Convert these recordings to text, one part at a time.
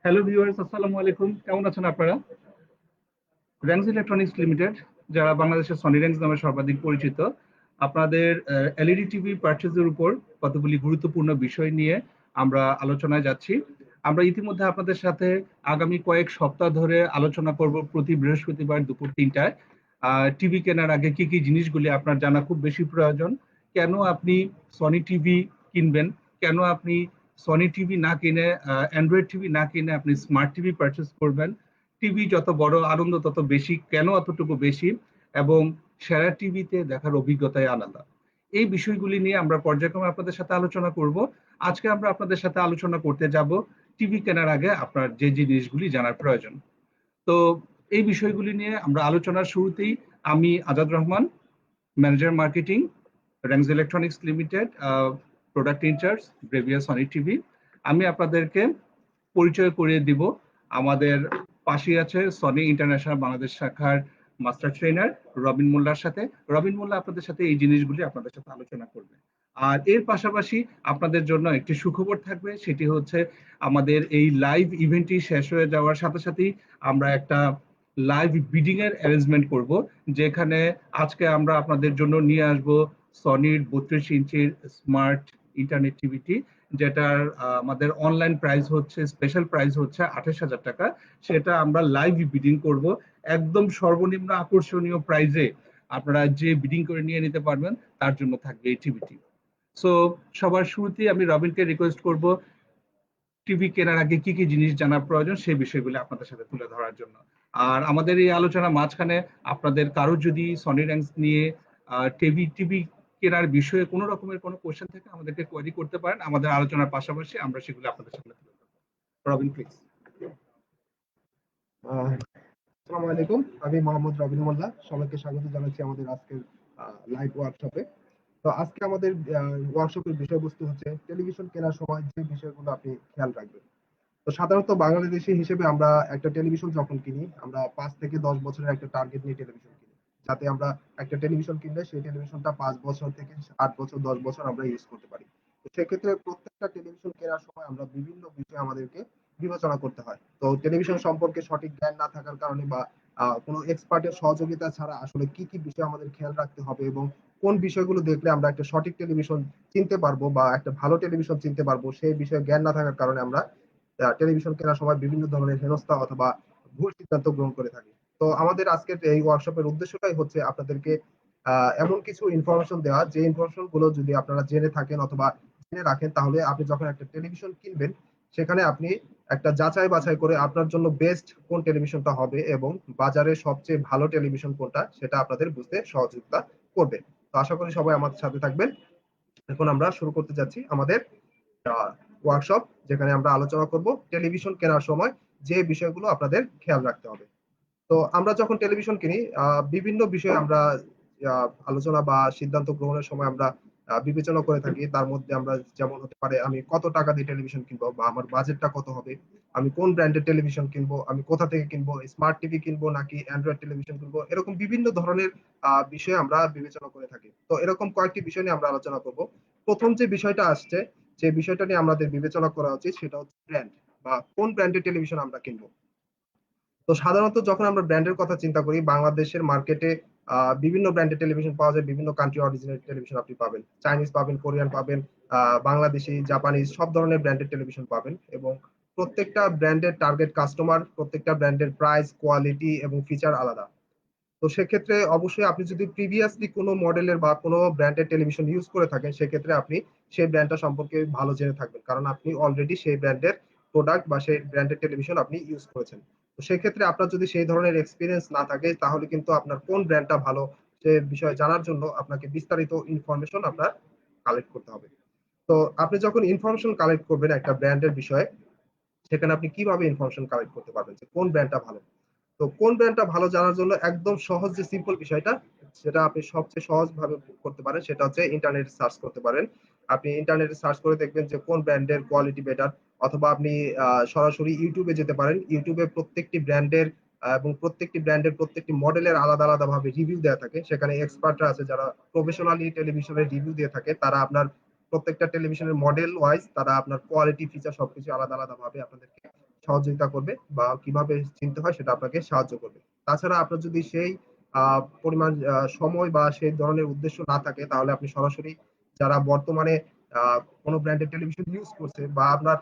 Hello viewers, আসসালামু আলাইকুম। কেমন আছেন আপনারা? র্যাংস ইলেকট্রনিক্স লিমিটেড, যারা বাংলাদেশের সনি র্যাংস নামে সর্বাধিক পরিচিত, আপনাদের এলইডি টিভি পারচেজের উপর কতগুলি গুরুত্বপূর্ণ বিষয় নিয়ে আমরা আলোচনায় যাচ্ছি। আমরা ইতিমধ্যে আপনাদের সাথে আগামী কয়েক সপ্তাহ ধরে আলোচনা করব প্রতি বৃহস্পতিবার দুপুর ৩টায়। টিভি কেনার আগে কি কি জিনিসগুলি আপনার জানা খুব বেশি প্রয়োজন, কেন আপনি সনি টিভি কিনবেন, কেন আপনি সনি টিভি না কিনে অ্যান্ড্রয়েড টিভি না কিনে আপনি স্মার্ট টিভি পারচেজ করবেন, টিভি যত বড় আনন্দ তত বেশি, কেন অতটুকু বেশি, এবং সেরা টিভিতে দেখার অভিজ্ঞতাই আলাদা। এই বিষয়গুলি নিয়ে আমরা পর্যায়ক্রমে আপনাদের সাথে আলোচনা করব। আজকে আমরা আপনাদের সাথে আলোচনা করতে যাব টিভি কেনার আগে আপনার যে জিনিসগুলি জানার প্রয়োজন। তো এই বিষয়গুলি নিয়ে আমরা আলোচনার শুরুতেই আমি Azad Rahman, manager marketing, Rangs electronics limited, product in charge, Bravia Sony TV, আমি আপনাদেরকে পরিচয় করিয়ে দিব আমাদের পাশে আছে সনি ইন্টারন্যাশনাল বাংলাদেশ শাখার মাস্টার ট্রেনার রবিন মোল্লার সাথে। রবিন মোল্লা আপনাদের সাথে এই জিনিসগুলি আপনাদের সাথে আলোচনা করবে। আর এর পাশাপাশি আপনাদের জন্য একটি সুখবর থাকবে, সেটি হচ্ছে আমাদের এই লাইভ ইভেন্টটি শেষ হয়ে যাওয়ার সাথে সাথেই আমরা একটা লাইভ বিডিং এর অ্যারেঞ্জমেন্ট করব, যেখানে আজকে আমরা আপনাদের জন্য নিয়ে আসব সনির 32 ইঞ্চির স্মার্ট ইন্টারনেট টিভিটি, যেটার আমাদের অনলাইন প্রাইস হচ্ছে, স্পেশাল প্রাইস হচ্ছে 28,000 টাকা। সেটা আমরা লাইভ বিডিং করব একদম সর্বনিম্ন আকর্ষণীয় প্রাইজে। আপনারা যে বিডিং করে নিয়ে নিতে পারবেন তার জন্য থাকবে এই টিভিটি। সো সবার শুরুতেই আমি রবিনকে রিকোয়েস্ট করব টিভি কেনার আগে কি কি জিনিস জানা প্রয়োজন সেই বিষয়গুলো আপনাদের সাথে তুলে ধরার জন্য। আর আমাদের এই আলোচনার মাঝখানে আপনাদের কারো যদি সনি র্যাংস নিয়ে টিভি টিভি কেনার বিষয়ে কোনো রকমের কোনো কোশ্চেন থাকে আমাদেরকে কোয়েরি করতে পারেন। আমাদের আলোচনার পাশাপাশি আমরা সেগুলো আপনাদের সামনে তুলে ধরবো। রবিন প্লিজ। আসসালামু আলাইকুম, আমি মোহাম্মদ রবিন মোল্লা। সবাইকে স্বাগত জানাচ্ছি আমাদের আজকের লাইভ ওয়ার্কশপে। তো আজকে আমাদের ওয়ার্কশপের বিষয়বস্তু হচ্ছে টেলিভিশন কেনার সময় যে বিষয়গুলো আপনি খেয়াল রাখবেন। তো সাধারণত বাংলাদেশি হিসেবে আমরা একটা টেলিভিশন যখন কিনি, আমরা 5 থেকে 10 বছরের একটা টার্গেট নিয়ে টেলিভিশন কিনি, যাতে আমরা একটা টেলিভিশন কিনলে সেই টেলিভিশনটা 5 বছর থেকে 8 বছর 10 বছর আমরা ইউজ করতে পারি। তো সেক্ষেত্রে প্রত্যেকটা টেলিভিশন কেনার সময় আমরা বিভিন্ন বিষয় আমাদেরকে বিবেচনা করতে হয়। তো টেলিভিশন সম্পর্কে সঠিক জ্ঞান না থাকার কারণে বা কোনো এক্সপার্টের সহযোগিতা ছাড়া আসলে কি কি বিষয় আমাদের খেয়াল রাখতে হবে এবং কোন বিষয়গুলো দেখলে আমরা একটা সঠিক টেলিভিশন চিনতে পারবো বা একটা ভালো টেলিভিশন চিনতে পারবো, সেই বিষয়ে জ্ঞান না থাকার কারণে আমরা টেলিভিশন কেনার সময় বিভিন্ন ধরনের হেনস্থা অথবা ভুল সিদ্ধান্ত গ্রহণ করে থাকি। তো আমাদের আজকের এই ওয়ার্কশপের উদ্দেশ্যটাই হচ্ছে আপনাদেরকে এমন কিছু ইনফরমেশন দেওয়া, যে ইনফরমেশন গুলো যদি আপনারা জেনে থাকেন অথবা জেনে রাখেন, তাহলে আপনি যখন একটা টেলিভিশন কিনবেন সেখানে আপনি একটা যাচাই বাছাই করে আপনার জন্য বেস্ট কোন টেলিভিশনটা হবে এবং বাজারে সবচেয়ে ভালো টেলিভিশন কোনটা সেটা আপনাদের বুঝতে সহযোগিতা করবে। তো আশা করি সবাই আমাদের সাথে থাকবেন। এখন আমরা শুরু করতে যাচ্ছি আমাদের ওয়ার্কশপ, যেখানে আমরা আলোচনা করব টেলিভিশন কেনার সময় যে বিষয়গুলো আপনাদের খেয়াল রাখতে হবে। তো আমরা যখন টেলিভিশন কিনি বিভিন্ন বিষয়ে আমরা আলোচনা বা সিদ্ধান্ত গ্রহণের সময় আমরা বিবেচনা করে থাকি। তার মধ্যে আমরা যেমন হতে পারে আমি কত টাকা দিয়ে টেলিভিশন কিনবো বা আমার বাজেটটা কত হবে, আমি কোন ব্র্যান্ডের টেলিভিশন কিনবো, আমি কোথা থেকে কিনবো, স্মার্ট টিভি কিনবো নাকি অ্যান্ড্রয়েড টেলিভিশন কিনবো, এরকম বিভিন্ন ধরনের বিষয় আমরা বিবেচনা করে থাকি। তো এরকম কয়েকটি বিষয় নিয়ে আমরা আলোচনা করব। প্রথম যে বিষয়টা আসছে, যে বিষয়টা নিয়ে আমাদের বিবেচনা করা উচিত, সেটা হচ্ছে ব্র্যান্ড বা কোন ব্র্যান্ডের টেলিভিশন আমরা কিনবো। তো সাধারণত যখন আমরা ব্র্যান্ডের কথা চিন্তা করি, বাংলাদেশের মার্কেটে বিভিন্ন ব্র্যান্ডের টেলিভিশন পাওয়া যায়। বিভিন্ন কান্ট্রি অরিজিনাল টেলিভিশন আপনি পাবেন, চাইনিজ পাবেন, কোরিয়ান পাবেন, বাংলাদেশি, জাপানিজ, সব ধরনের ব্র্যান্ডের টেলিভিশন পাবেন। এবং প্রত্যেকটা ব্র্যান্ডের টার্গেট কাস্টমার, প্রত্যেকটা ব্র্যান্ডের প্রাইস, কোয়ালিটি এবং ফিচার আলাদা। তো সেক্ষেত্রে অবশ্যই আপনি যদি প্রিভিয়াসলি কোনো মডেলের বা কোনো ব্র্যান্ডের টেলিভিশন ইউজ করে থাকেন, সেক্ষেত্রে আপনি সেই ব্র্যান্ডটা সম্পর্কে ভালো জেনে থাকবেন, কারণ আপনি অলরেডি সেই ব্র্যান্ডের প্রোডাক্ট বা সেই ব্র্যান্ডের টেলিভিশন আপনি ইউজ করেছেন। তো সেক্ষেত্রে আপনার যদি সেই ধরনের এক্সপিরিয়েন্স না থাকে, তাহলে কিন্তু আপনার কোন ব্র্যান্ডটা ভালো সে বিষয়ে জানার জন্য আপনাকে বিস্তারিত ইনফরমেশন আপনার কালেক্ট করতে হবে। তো আপনি যখন ইনফরমেশন কালেক্ট করবেন একটা ব্র্যান্ডের বিষয়ে, সেখানে আপনি কিভাবে ইনফরমেশন কালেক্ট করতে পারবেন যে কোন ব্র্যান্ডটা ভালো। তো কোন ব্র্যান্ডটা ভালো জানার জন্য একদম সহজ যে সিম্পল বিষয়টা, সেটা আপনি সবচেয়ে সহজ ভাবে করতে পারেন, সেটা হচ্ছে ইন্টারনেট সার্চ করতে পারেন। আপনি ইন্টারনেটে সার্চ করে দেখবেন যে কোন ব্র্যান্ডের কোয়ালিটি বেটার, অথবা আপনি সরাসরি ইউটিউবে যেতে পারেন। ইউটিউবে প্রত্যেকটি ব্র্যান্ডের এবং প্রত্যেকটি ব্র্যান্ডের প্রত্যেকটি মডেলের আলাদা আলাদা ভাবে রিভিউ দেওয়া থাকে। সেখানে এক্সপার্টরা আছে যারা প্রফেশনালি টেলিভিশনের রিভিউ দিয়ে থাকে। তারা আপনার প্রত্যেকটা টেলিভিশনের মডেল ওয়াইজ তারা আপনার কোয়ালিটি ফিচার সবকিছু আলাদা আলাদা ভাবে আপনাদেরকে সহযোগিতা করবে বা কিভাবে চিনতে হয় সেটা আপনাকে সাহায্য করবে। তাছাড়া আপনার যদি সেই পরিমাণ সময় বা সেই ধরনের উদ্দেশ্য না থাকে তাহলে আপনি সরাসরি যারা বর্তমানে কোনো ব্র্যান্ডের টেলিভিশন ইউজ করছে বা আপনার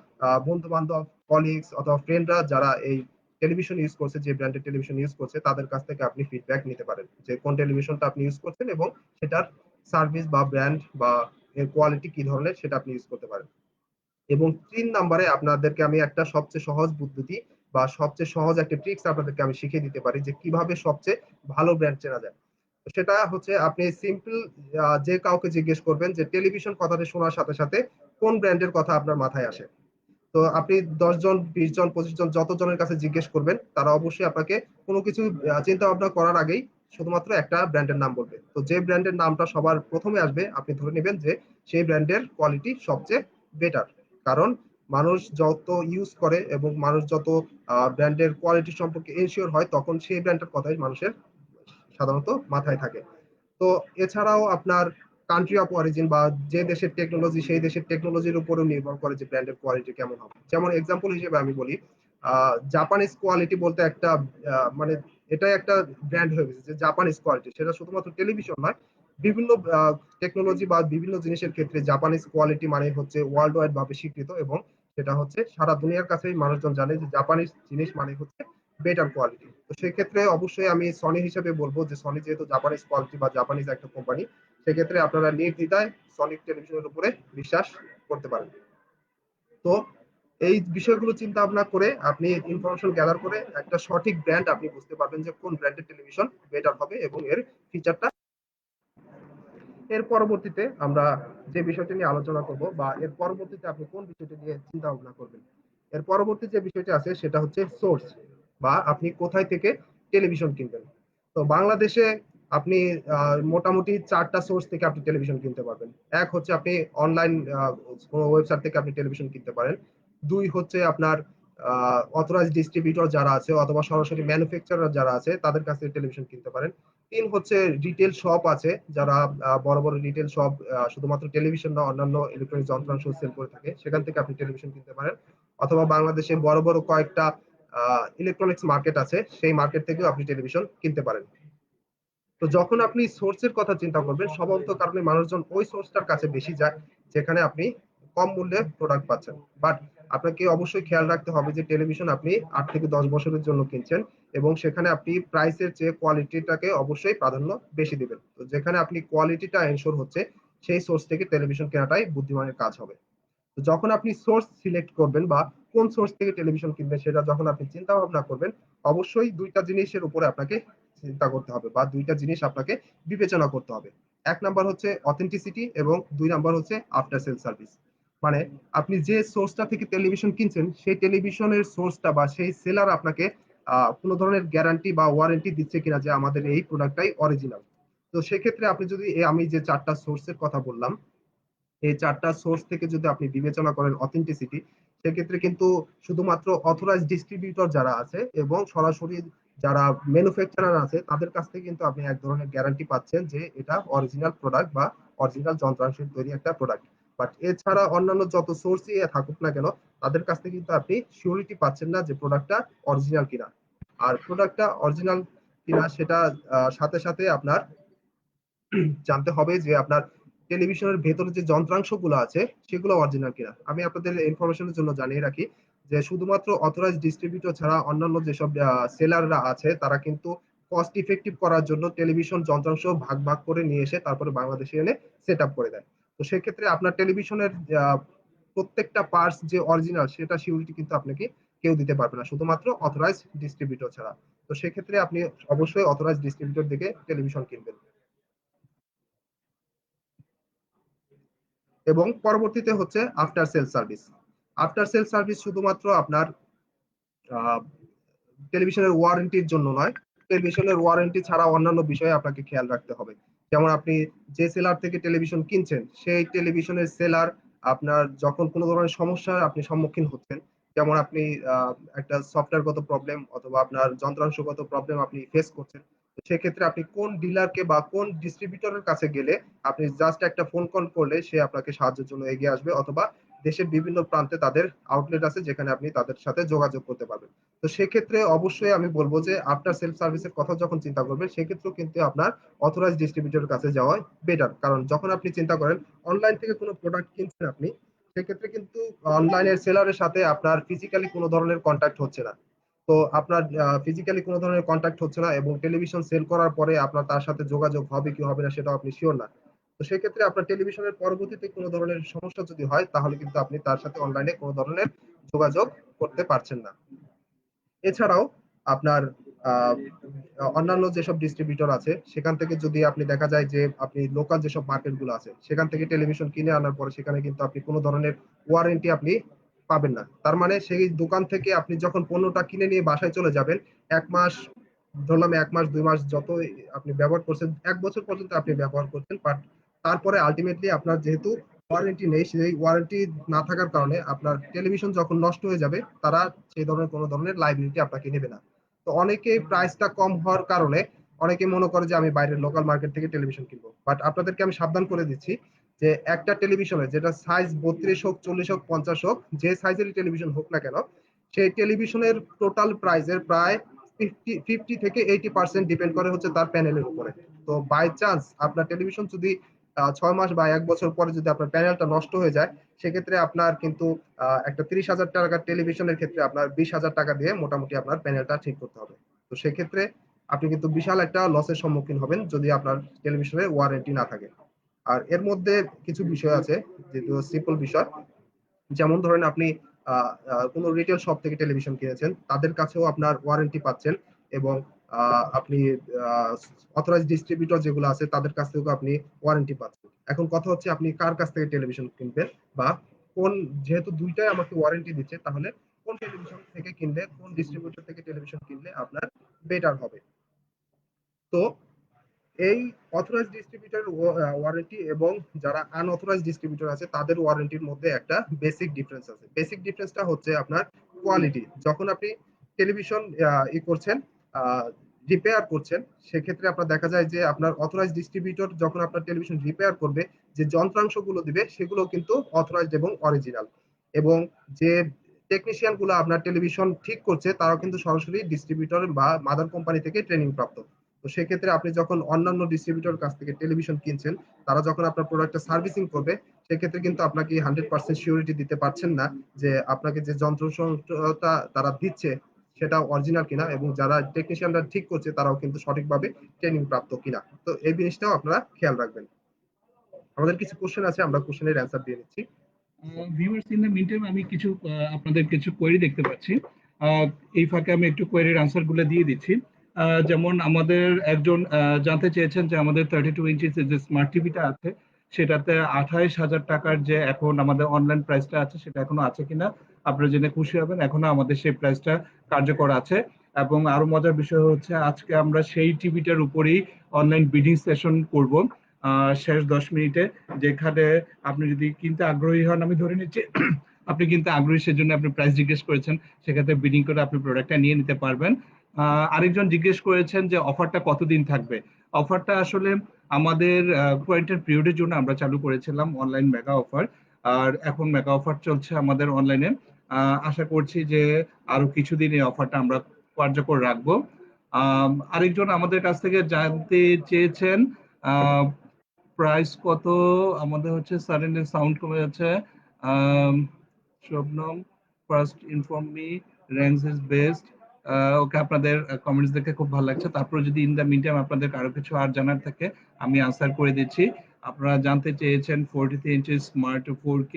বন্ধু বান্ধব কলিগস অথবা ফ্রেন্ডরা যারা এই টেলিভিশন ইউজ করছে, যে ব্র্যান্ডের টেলিভিশন ইউজ করছে তাদের কাছ থেকে আপনি ফিডব্যাক নিতে পারেন যে কোন টেলিভিশনটা আপনি ইউজ করছেন এবং সেটার সার্ভিস বা ব্র্যান্ড বা এর কোয়ালিটি কি ধরনের সেটা আপনি ইউজ করতে পারেন। এবং ৩ নাম্বারে আপনাদেরকে আমি একটা সবচেয়ে সহজ পদ্ধতি বা সবচেয়ে সহজ একটা ট্রিক্স আপনাদেরকে আমি শিখিয়ে দিতে পারি যে কিভাবে সবচেয়ে ভালো ব্র্যান্ড চেনা যায়। সেটা হচ্ছে আপনি সিম্পল যে কাউকে জিজ্ঞেস করবেন যে টেলিভিশন কথাটা শোনার সাথে সাথে কোন ব্র্যান্ডের কথা আপনার মাথায় আসে। তো আপনি ১০ জন, ২০ জন, ২৫ জন যত জনের কাছে জিজ্ঞেস করবেন তারা অবশ্যই আপনাকে কোনো কিছু চিন্তা ভাবনা করার আগেই শুধুমাত্র একটা ব্র্যান্ডের নাম বলবে। তো যে ব্র্যান্ডের নামটা সবার প্রথমে আসবে আপনি ধরে নেবেন যে সেই ব্র্যান্ডের কোয়ালিটি সবচেয়ে বেটার। কারণ মানুষ যত ইউজ করে এবং মানুষ যত ব্র্যান্ডের কোয়ালিটি সম্পর্কে এনশিওর হয় তখন সেই ব্র্যান্ডের কথাই মানুষের সাধারণত মাথায় থাকে। তো এছাড়াও আপনার কান্ট্রি অফ অরিজিন বা যে দেশের টেকনোলজি সেই দেশের টেকনোলজির উপরেও নির্ভর করে যে ব্র্যান্ডের কোয়ালিটি কেমন হবে। যেমন এক্সাম্পল হিসেবে আমি বলি জাপানিজ কোয়ালিটি বলতে একটা মানে এটাই একটা ব্র্যান্ড হয়ে গেছে যে জাপানিজ কোয়ালিটি, সেটা শুধুমাত্র টেলিভিশন নয়, বিভিন্ন টেকনোলজি বা বিভিন্ন জিনিসের ক্ষেত্রে জাপানিজ কোয়ালিটি মানে হচ্ছে ওয়ার্ল্ড ওয়াইড ভাবে স্বীকৃত এবং সেটা হচ্ছে সারা দুনিয়ার কাছেই মানুষজন জানে যে জাপানিজ জিনিস মানে হচ্ছে বেটার কোয়ালিটি। তো সেক্ষেত্রে অবশ্যই আমি সনি হিসেবে বলবো যে সনি যেহেতু জাপানিজ কোয়ালিটি বা জাপানিজ একটা কোম্পানি, সেক্ষেত্রে আপনারা নির্দ্বিধায় সনিক টেলিভিশনের উপরে বিশ্বাস করতে পারেন। তো এই বিষয়গুলো চিন্তা ভাবনা করে আপনি ইনফরমেশন গ্যাদার করে একটা সঠিক ব্র্যান্ড আপনি বুঝতে পারবেন যে কোন ব্র্যান্ডের টেলিভিশন বেটার হবে এবং এর ফিচারটা। এর পরবর্তীতে আমরা যে বিষয়টি নিয়ে আলোচনা করব বা এর পরবর্তীতে আপনি কোন বিষয়টি নিয়ে চিন্তা ভাবনা করবেন, এর পরবর্তী যে বিষয়টি আছে সেটা হচ্ছে সোর্স বা আপনি কোথায় থেকে টেলিভিশন কিনবেন। তো বাংলাদেশে আপনি মোটামুটি ৪টা সোর্স থেকে আপনি টেলিভিশন কিনতে পারবেন। এক হচ্ছে আপনি অনলাইন কোনো ওয়েবসাইট থেকে আপনি টেলিভিশন কিনতে পারেন। ২ হচ্ছে আপনার অথরাইজ ডিস্ট্রিবিউটর যারা আছে অথবা সরাসরি ম্যানুফ্যাকচারার যারা আছে তাদের কাছ থেকে টেলিভিশন কিনতে পারেন। ৩ হচ্ছে রিটেল শপ আছে যারা বড় বড় রিটেল শপ শুধুমাত্র টেলিভিশন না অন্যান্য ইলেকট্রনিক যন্ত্রাংশ সেল করে থাকে, সেখান থেকে আপনি টেলিভিশন কিনতে পারেন। অথবা বাংলাদেশে বড় বড় কয়েকটা ইলেকট্রনিক্স মার্কেট আছে, সেই মার্কেট থেকেও আপনি টেলিভিশন কিনতে পারেন। তো যখন আপনি সোর্সের কথা চিন্তা করবেন স্বভাবত কারণে মানুষজন ওই সোর্সটার কাছে বেশি যায় যেখানে আপনি কম মূল্যে প্রোডাক্ট পাচ্ছেন। বাট আপনাকে অবশ্যই খেয়াল রাখতে হবে যে টেলিভিশন আপনি ৮ থেকে ১০ বছরের জন্য কিনছেন এবং সেখানে আপনি প্রাইসের চেয়ে কোয়ালিটিটাকে অবশ্যই প্রাধান্য বেশি দিবেন। তো যেখানে আপনি কোয়ালিটিটা এনশোর হচ্ছে সেই সোর্স থেকে টেলিভিশন কেনাটাই বুদ্ধিমানের কাজ হবে। তো যখন আপনি সোর্স সিলেক্ট করবেন বা কোন সোর্স থেকে টেলিভিশন কিনবেন সেটা যখন আপনি চিন্তা ভাবনা করবেন অবশ্যই ২টা জিনিসের উপরে আপনাকে চিন্তা করতে হবে বা ২টা জিনিস আপনাকে বিবেচনা করতে হবে। ১ নাম্বার হচ্ছে অথেন্টিসিটি এবং ২ নাম্বার হচ্ছে আফটার সেল সার্ভিস। মানে আপনি যে সোর্সটা থেকে টেলিভিশন কিনছেন সেই টেলিভিশনের সোর্সটা বা সেই সেলার আপনাকে কোনো ধরনের গ্যারান্টি বা ওয়ারেন্টি দিচ্ছে কিনা যে আমাদের এই প্রোডাক্টটাই অরিজিনাল। তো সেক্ষেত্রে আপনি যদি আমি যে ৪টা সোর্সের কথা বললাম এই ৪টা সোর্স থেকে যদি আপনি বিবেচনা করেন অথেন্টিসিটি, সেক্ষেত্রে কিন্তু শুধুমাত্র অথরাইজড ডিস্ট্রিবিউটর যারা আছে এবং সরাসরি যারা ম্যানুফ্যাকচারার আছে তাদের কাছ থেকে কিন্তু আপনি এক ধরনের গ্যারান্টি পাচ্ছেন যে এটা অরিজিনাল প্রোডাক্ট বা অরিজিনাল যন্ত্রাংশের তৈরি একটা প্রোডাক্ট। বাট এছাড়া অন্যান্য যত সোর্সই থাকুক না কেন তাদের কাছ থেকে কিন্তু আপনি সিউরিটি পাচ্ছেন না যে প্রোডাক্টটা অরিজিনাল কিনা। আর প্রোডাক্টটা অরিজিনাল কিনা সেটা সাথে সাথে আপনার জানতে হবে যে আপনার টেলিভিশনের ভেতরে যে যন্ত্রাংশগুলো আছে সেগুলো অরিজিনাল কিনা। আমি আপনাদের ইনফরমেশনের জন্য জানিয়ে রাখি যে শুধুমাত্র অথরাইজ ডিস্ট্রিবিউটর ছাড়া অন্যান্য যেসব সেলাররা আছে তারা কিন্তু কস্ট ইফেক্টিভ করার জন্য টেলিভিশন যন্ত্রাংশ ভাগ ভাগ করে নিয়ে এসে তারপরে বাংলাদেশে এনে সেট আপ করে দেয়। তো সেক্ষেত্রে আপনার টেলিভিশনের প্রত্যেকটা পার্টস যে অরিজিনাল সেটা সিউরিটি কিন্তু আপনাকে কেউ দিতে পারবে না শুধুমাত্র অথরাইজ ডিস্ট্রিবিউটর ছাড়া। তো সেক্ষেত্রে আপনি অবশ্যই অথরাইজ ডিস্ট্রিবিউটর থেকে টেলিভিশন কিনবেন। এবং পরবর্তীতে হচ্ছে after sale service. After sale service শুধুমাত্র আপনার টেলিভিশনের ওয়ারেন্টির জন্য নয়, টেলিভিশনের ওয়ারেন্টি ছাড়া অন্যান্য বিষয়ে আপনাকে খেয়াল রাখতে হবে। যেমন আপনি যে সেলার থেকে টেলিভিশন কিনছেন সেই টেলিভিশনের সেলার আপনার যখন কোনো ধরনের সমস্যার আপনি সম্মুখীন হচ্ছেন, যেমন আপনি একটা সফটওয়্যারগত প্রবলেম অথবা আপনার যন্ত্রাংশগত প্রবলেম আপনি ফেস করছেন, তো সেক্ষেত্রে আপনি কোন ডিলারকে বা কোন ডিস্ট্রিবিউটরের কাছে গেলে আপনি জাস্ট একটা ফোন কল করলে সে আপনাকে সাহায্যের জন্য এগিয়ে আসবে, অথবা দেশের বিভিন্ন প্রান্তে তাদের আউটলেট আছে যেখানে আপনি তাদের সাথে যোগাযোগ করতে পারবেন। তো সেক্ষেত্রে অবশ্যই আমি বলবো যে আফটার সেলফ সার্ভিসের কথা যখন চিন্তা করবেন, সেক্ষেত্রেও কিন্তু আপনার অথরাইজ ডিস্ট্রিবিউটরের কাছে যাওয়া বেটার। কারণ যখন আপনি চিন্তা করেন অনলাইন থেকে কোনো প্রোডাক্ট কিনছেন আপনি, সেক্ষেত্রে কিন্তু অনলাইনের সেলারের সাথে আপনার ফিজিক্যালি কোনো ধরনের কন্ট্যাক্ট হচ্ছে না। তো আপনার ফিজিক্যালি কোনো ধরনের কন্ট্যাক্ট হচ্ছে না, এবং টেলিভিশন সেল করার পরে আপনার তার সাথে যোগাযোগ হবে কি হবে না সেটাও আপনি শিওর না। তো সেক্ষেত্রে আপনার টেলিভিশনের পরবর্তীতে কোনো ধরনের সমস্যা যদি হয়, তাহলে কিন্তু আপনি তার সাথে অনলাইনে কোনো ধরনের যোগাযোগ করতে পারছেন না। এছাড়াও আপনার আহ, অন্যান্য যেসব ডিস্ট্রিবিউটর আছে সেখান থেকে যদি আপনি দেখা যায় যে আপনি লোকাল যেসব মার্কেট গুলো আছে সেখান থেকে টেলিভিশন কিনে আনার পরে সেখানে কিন্তু আপনি কোনো ধরনের ওয়ারেন্টি আপনি পাবেন না। তার মানে সেই দোকান থেকে আপনি যখন পণ্যটা কিনে নিয়ে বাসায় চলে যাবেন, 1 মাস, ধরলাম 1 মাস 2 মাস যত আপনি ব্যবহার করছেন, 1 বছর পর্যন্ত আপনি ব্যবহার করছেন, বাট তারপরে আলটিমেটলি আপনার যেহেতু ওয়ারেন্টি নেই, সেই ওয়ারেন্টি না থাকার কারণে আপনার টেলিভিশন যখন নষ্ট হয়ে যাবে তারা সেই ধরনের কোনো ধরনের লাইবিলিটি আপনাকে নেবে না। তো অনেকে প্রাইসটা কম হওয়ার কারণে অনেকে মনে করে যে আমি বাইরের লোকাল মার্কেট থেকে টেলিভিশন কিনবো, বাট আপনাদেরকে আমি সাবধান করে দিচ্ছি যে একটা টেলিভিশনের যেটা সাইজ 32 হোক, 40 হোক, 50 হোক, যে সাইজের টেলিভিশন হোক না কেন, সেই টেলিভিশনের টোটাল প্রাইসের প্রায় 50 থেকে 80% ডিপেন্ড করে হচ্ছে তার প্যানেলের উপরে। তো বাই চান্স আপনার টেলিভিশন যদি 6 মাস বা 1 বছর পরে যদি আপনার প্যানেলটা নষ্ট হয়ে যায়, সেক্ষেত্রে আপনার কিন্তু একটা 30,000 টাকার টেলিভিশনের ক্ষেত্রে আপনার 20,000 টাকা দিয়ে মোটামুটি আপনার প্যানেলটা ঠিক করতে হবে। তো সেক্ষেত্রে আপনি কিন্তু বিশাল একটা লসের সম্মুখীন হবেন যদি আপনার টেলিভিশনের ওয়ারেন্টি না থাকে। আর এর মধ্যে কিছু বিষয় আছে যেগুলো সিম্পল বিষয়, যেমন ধরেন আপনি কোনো রিটেল শপ থেকে টেলিভিশন কিনেছেন, তাদের কাছেও আপনার ওয়ারেন্টি পাচ্ছেন, এবং আপনি অথরাইজ ডিস্ট্রিবিউটর যেগুলো আছে তাদের কাছ থেকেও আপনি ওয়ারেন্টি পাচ্ছেন। এখন কথা হচ্ছে আপনি কার কাছ থেকে টেলিভিশন কিনবেন, বা কোন, যেহেতু দুইটাই আমাকে ওয়ারেন্টি দিচ্ছে, তাহলে কোন টেলিভিশন থেকে কিনলে, কোন ডিস্ট্রিবিউটর থেকে টেলিভিশন কিনলে আপনার বেটার হবে। তো এই অথরাইজ ডিস্ট্রিবিউটর ওয়ারেন্টি এবং যারা আনঅথরাইজ ডিস্ট্রিবিউটর আছে তাদের ওয়ারেন্টির মধ্যে একটা বেসিক ডিফারেন্স আছে। বেসিক ডিফারেন্সটা হচ্ছে আপনার কোয়ালিটি। যখন আপনি টেলিভিশন করছেন, রিপেয়ার করছেন, সেক্ষেত্রে আপনার দেখা যায় যে আপনার অথরাইজ ডিস্ট্রিবিউটর যখন আপনার টেলিভিশন রিপেয়ার করবে, যে যন্ত্রাংশগুলো দিবে সেগুলো কিন্তু অথরাইজড এবং অরিজিনাল, এবং যে টেকনিশিয়ান গুলো আপনার টেলিভিশন ঠিক করছে তারাও কিন্তু সরাসরি ডিস্ট্রিবিউটর বা মাদার কোম্পানি থেকে ট্রেনিং প্রাপ্ত। তো সেক্ষেত্রে আপনি যখন অন্যান্য ডিস্ট্রিবিউটর কাছ থেকে টেলিভিশন কিনছেন, তারা যখন আপনার প্রোডাক্টটা সার্ভিসিং করবে, সেক্ষেত্রে কিন্তু আপনাকে 100% সিউরিটি দিতে পারছেন না যে আপনাকে যে যন্ত্রটা তারা দিচ্ছে সেটা অরিজিনাল কিনা, এবং যারা টেকনিশিয়ানরা ঠিক করছে তারাও কিন্তু সঠিকভাবে ট্রেনিং প্রাপ্ত কিনা। তো এই জিনিসটাও আপনারা খেয়াল রাখবেন। আমাদের কিছু কোশ্চেন আছে, আমরা কোশ্চেনের অ্যান্সার দিয়ে নিচ্ছি। ভিউয়ার্স, ইন দ্য মিনটাইম আমি কিছু আপনাদের কিছু কোয়েরি দেখতে পাচ্ছি। আহ, এই ফাঁকে আমি একটু কোয়েরির আনসার গুলো দিয়ে দিচ্ছি। যেমন আমাদের একজন জানতে চেয়েছেন যে আমাদের 32 ইঞ্চি যে স্মার্ট টিভিটা আছে সেটাতে 28,000 টাকার যে এখন আমাদের অনলাইন প্রাইসটা আছে সেটা এখনো আছে কিনা। আপনারা জেনে খুশি হবেন, এখনো আমাদের সেই প্রাইসটা কার্যকর আছে। এবং আরো মজার বিষয় হচ্ছে আজকে আমরা সেই টিভিটার উপরেই অনলাইন বিডিং সেশন করব শেষ 10 মিনিটে, যেখানে আপনি যদি কিনতে আগ্রহী হন, আমি ধরে নিচ্ছি আপনি কিনতে আগ্রহী, সেজন্য আপনি প্রাইস জিজ্ঞেস করেছেন, সেক্ষেত্রে বিডিং করে আপনি প্রোডাক্টটা নিয়ে নিতে পারবেন। আরেকজন জিজ্ঞেস করেছেন যে অফারটা কতদিন থাকবে। অফারটা আসলে আমাদের কোয়ারেন্টাইন পিরিয়ডের জন্য আমরা চালু করেছিলাম অনলাইন মেগা অফার, আর এখন মেগা অফার চলছে আমাদের অনলাইনে। আশা করছি যে আরো কিছুদিন এই অফারটা আমরা কার্যকর রাখবো। আরেকজন আমাদের কাছ থেকে জানতে চেয়েছেন প্রাইস কত। আমাদের হচ্ছে সাডেনলি সাউন্ড কমে যাচ্ছে। Um, Shabnam, first inform me, Rangs is best. Okay, আপনাদের কমেন্টস দেখে খুব ভালো লাগছে। তারপরে যদি ইন দ্য মিন টাইম আপনাদের কারো কিছু আর জানার থাকে আমি আনসার করে দিচ্ছি। আপনারা জানতে চেয়েছেন 43 ইঞ্চি স্মার্ট 4K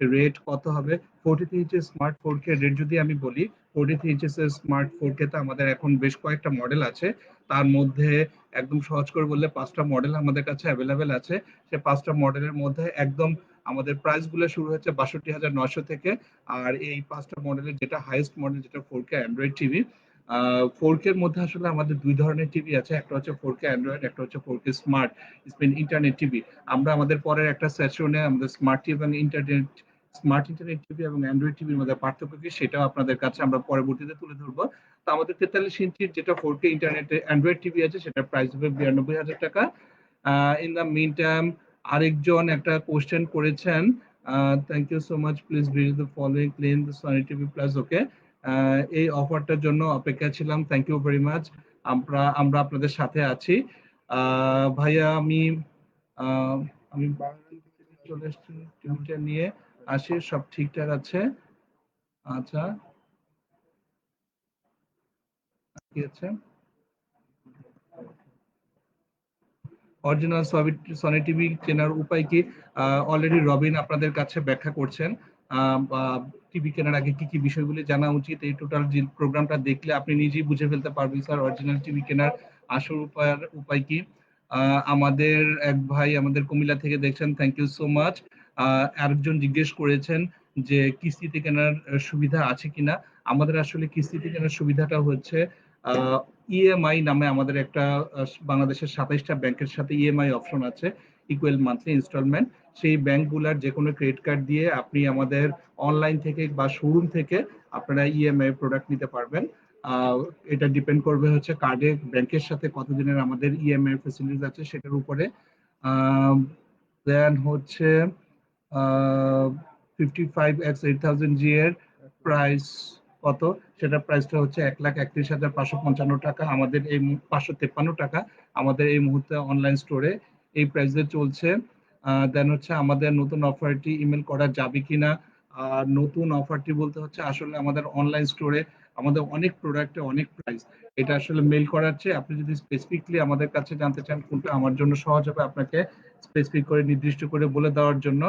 রেট কত হবে। 43 ইঞ্চি স্মার্ট 4K রেট যদি আমি বলি, 43 ইঞ্চি স্মার্ট 4K তে আমাদের এখন বেশ কয়েকটা মডেল আছে। তার মধ্যে একদম সহজ করে বললে 5টা মডেল আমাদের কাছে অ্যাভেলেবেল আছে। সে 5টা মডেলের মধ্যে একদম আমাদের প্রাইস গুলো শুরু হচ্ছে 62,900 থেকে। আর এই 5টা মডেলের যেটা হাইয়েস্ট মডেল, যেটা 4K অ্যান্ড্রয়েড টিভি। 4K এর মধ্যে আসলে আমাদের দুই ধরনের টিভি আছে, একটা হচ্ছে 4K অ্যান্ড্রয়েড, একটা হচ্ছে 4K smart screen internet TV. আমরা আমাদের পরের একটা সেশনে আমাদের স্মার্ট টিভি এবং ইন্টারনেট স্মার্ট ইন্টারনেট টিভি এবং অ্যান্ড্রয়েড টিভির মধ্যে পার্থক্য কি সেটাও আপনাদের কাছে আমরা পরবর্তীতে তুলে ধরবো। তো আমাদের 43 ইঞ্চির যেটা 4K ইন্টারনেটে অ্যান্ড্রয়েড টিভি আছে সেটার প্রাইস হবে 92,000 টাকা। ইন দ্য মিন টাইম আরেকজন একটা কোশ্চেন করেছেন, thank you so much, please read the following claim the Sony TV plus. Okay, এই অফারটার জন্য অপেক্ষা ছিলাম, থ্যাংক ইউ ভেরি মাচ। আমরা আপনাদের সাথে আছি। ভাইয়া আহ, আমি চলে এসেছি টিভিটা নিয়ে আসি, সব ঠিকঠাক আছে। আচ্ছা, কি আছে অরিজিনাল সনি টিভি কেনার উপায় কি? অলরেডি রবিন আপনাদের কাছে ব্যাখ্যা করছেন। টিভি কেনার আগে কি কি বিষয়গুলি জানা উচিত, এই টোটাল যে প্রোগ্রামটা দেখলে আপনি নিজেই বুঝে ফেলতে পারবেন স্যার অরিজিনাল টিভি কেনার আসল উপায় কি। আমাদের এক ভাই আমাদের কুমিল্লা থেকে দেখছেন, থ্যাংক ইউ সো মাচ। আরেকজন জিজ্ঞেস করেছেন যে কিস্তিতে কেনার সুবিধা আছে কিনা। আমাদের আসলে কিস্তিতে কেনার সুবিধাটা হচ্ছে ইএমআই নামে আমাদের একটা বাংলাদেশের 27টা ব্যাংকের সাথে ইএমআই অপশন আছে, ইকুয়াল মান্থলি ইনস্টলমেন্ট। সেই ব্যাংকগুলোর যে কোনো ক্রেডিট কার্ড দিয়ে আপনি আমাদের অনলাইন থেকে বা শোরুম থেকে আপনারা ইএমআই প্রোডাক্ট নিতে পারবেন। এটা ডিপেন্ড করবে হচ্ছে কার্ডে ব্যাংকের সাথে কতদিনের আমাদের ইএমআই ফেসিলিটিস আছে সেটার উপরে। দেন হচ্ছে 55x8000G এর প্রাইস কত, সেটা প্রাইসটা হচ্ছে 1,31,555 টাকা, আমাদের এই 553 টাকা আমাদের এই মুহূর্তে অনলাইন স্টোরে এই প্রাইসে চলছে। দেন হচ্ছে আমাদের নতুন অফারটি ইমেল করা যাবে কিনা। নতুন অফারটি বলতে হচ্ছে আসলে আমাদের অনলাইন স্টোরে আমাদের অনেক প্রোডাক্টে অনেক প্রাইস, এটা আসলে মেল করার চেয়ে আপনি যদি স্পেসিফিকলি আমাদের কাছে জানতে চান কোনটা আমার জন্য সহজ হবে আপনাকে স্পেসিফিক করে নির্দিষ্ট করে বলে দেওয়ার জন্য।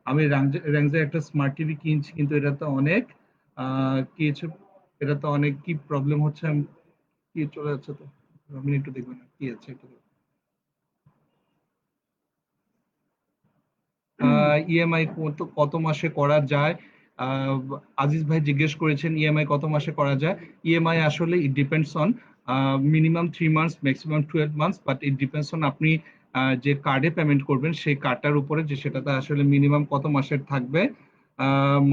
আমি র্যাঞ্জের একটা স্মার্ট টিভি কিনছি, কিন্তু এটা তো অনেক কিছু, এটা তো অনেক কি প্রবলেম হচ্ছে, কি চলে যাচ্ছে, তো আপনি একটু দেখবেন কি আছে একটু। ইএমআই কত কত মাসে করা যায়? আহ, আজিজ ভাই জিজ্ঞেস করেছেন ইএমআই কত মাসে করা যায়। ইএমআই আসলে it depends on minimum 3 months, maximum 12 months, but it depends on আপনি যে কার্ডে পেমেন্ট করবেন সেই কার্ডটার উপরে, যে সেটাতে আসলে মিনিমাম কত মাসের থাকবে।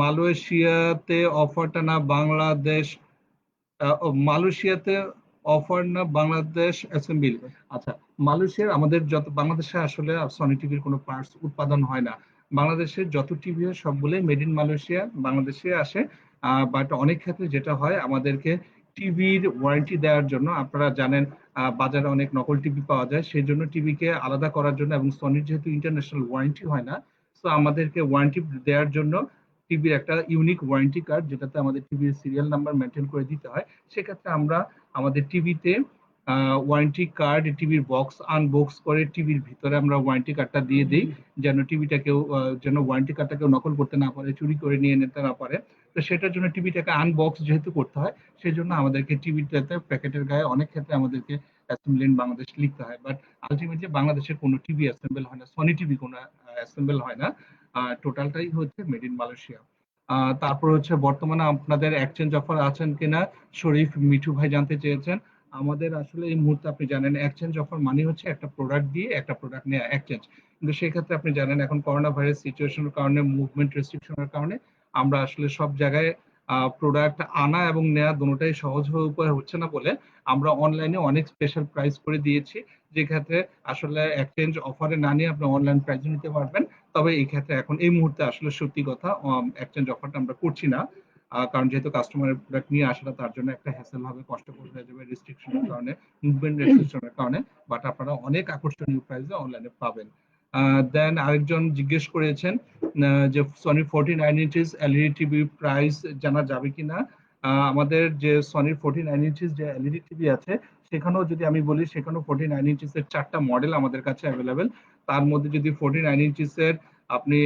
মালয়েশিয়াতে অফারটা না বাংলাদেশ, মালয়েশিয়াতে অফার না বাংলাদেশ অ্যাসেম্বলি। আচ্ছা, মালয়েশিয়ার আমাদের যত বাংলাদেশে আসলে সনি টিভির কোনো পার্টস উৎপাদন হয় না। বাংলাদেশের যত টিভি হয় সবগুলোই মেড ইন মালয়েশিয়া, বাংলাদেশে আসে। বাট অনেক ক্ষেত্রে যেটা হয় আমাদেরকে টিভির ওয়ারেন্টি দেওয়ার জন্য, আপনারা জানেন বাজারে অনেক নকল টিভি পাওয়া যায়, সেই জন্য টিভিকে আলাদা করার জন্য এবং সনির যেহেতু ইন্টারন্যাশনাল ওয়ারেন্টি হয় না, তো আমাদেরকে ওয়ারেন্টি দেওয়ার জন্য টিভির একটা ইউনিক ওয়ারেন্টি কার্ড, যেটাতে আমাদের টিভির সিরিয়াল নাম্বার মেনটেন করে দিতে হয়। সেক্ষেত্রে আমরা আমাদের টিভিতে ওয়ারেন্টি কার্ড, টিভির বক্স আনবক্স করে টিভির ভিতরে আমরা ওয়ারেন্টি কার্ডটা দিয়ে দিই, যেন টিভিটা কেউ যেন ওয়ারেন্টি কার্ডটা কেউ নকল করতে না পারে, চুরি করে নিয়ে নিতে না পারে। তো সেটার জন্য টিভিটাকে আনবক্স যেহেতু করতে হয়, সেই জন্য আমাদেরকে টিভিটাতে প্যাকেটের গায়ে অনেক ক্ষেত্রে আমাদেরকে অ্যাসেম্বল ইন বাংলাদেশ লিখতে হয়। বাট আলটিমেটলি বাংলাদেশের কোনো টিভি অ্যাসেম্বল হয় না, সনি টিভি কোনো অ্যাসেম্বল হয় না, টোটালটাই হচ্ছে মেড ইন মালয়েশিয়া। তারপর হচ্ছে বর্তমানে আপনাদের এক্সচেঞ্জ অফার আছেন কিনা, শরীফ মিঠু ভাই জানতে চেয়েছেন। আমাদের আসলে এই মুহূর্তে আপনি জানেন এক্সচেঞ্জ অফার মানে হচ্ছে একটা প্রোডাক্ট দিয়ে একটা প্রোডাক্ট নেওয়া এক্সচেঞ্জ, কিন্তু সেই ক্ষেত্রে আপনি জানেন এখন করোনা ভাইরাস সিচুয়েশনের কারণে, মুভমেন্ট রেস্ট্রিকশনের কারণে আমরা আসলে সব জায়গায় প্রোডাক্ট আনা এবং নেওয়া দুটোটাই সহজ হয়ে উপায় হচ্ছে না বলে আমরা অনলাইনে অনেক স্পেশাল প্রাইস করে দিয়েছি, যে ক্ষেত্রে আসলে এক্সচেঞ্জ অফারে না নিয়ে আপনি অনলাইন প্রাইসে নিতে পারবেন। তবে এই ক্ষেত্রে এখন এই মুহূর্তে আসলে সত্যি কথা এক্সচেঞ্জ অফারটা আমরা করছি না, কারণ যেহেতু কাস্টমারের প্রোডাক্ট নিয়ে আসাটা তার জন্য একটা হ্যাসেল হবে, কষ্টকর হয়ে যাবে রেস্ট্রিকশনের কারণে, মুভমেন্ট রেস্ট্রিকশনের কারণে। বাট আপনারা অনেক আকর্ষণীয় প্রাইসে অনলাইনে পাবেন। দেন আরেকজন জিজ্ঞেস করেছেন যে Sony 49 inches LED TV price জানা যাবে কিনা। আমাদের যে সনির 49 ইঞ্চিস যে এলইডি টিভি আছে সেখানেও যদি আমি বলি, সেখানেও 49 ইঞ্চিস এর 4টা মডেল আমাদের কাছে অ্যাভেলেবেল। তার মধ্যে যদি 49 ইঞ্চিস এর আপনি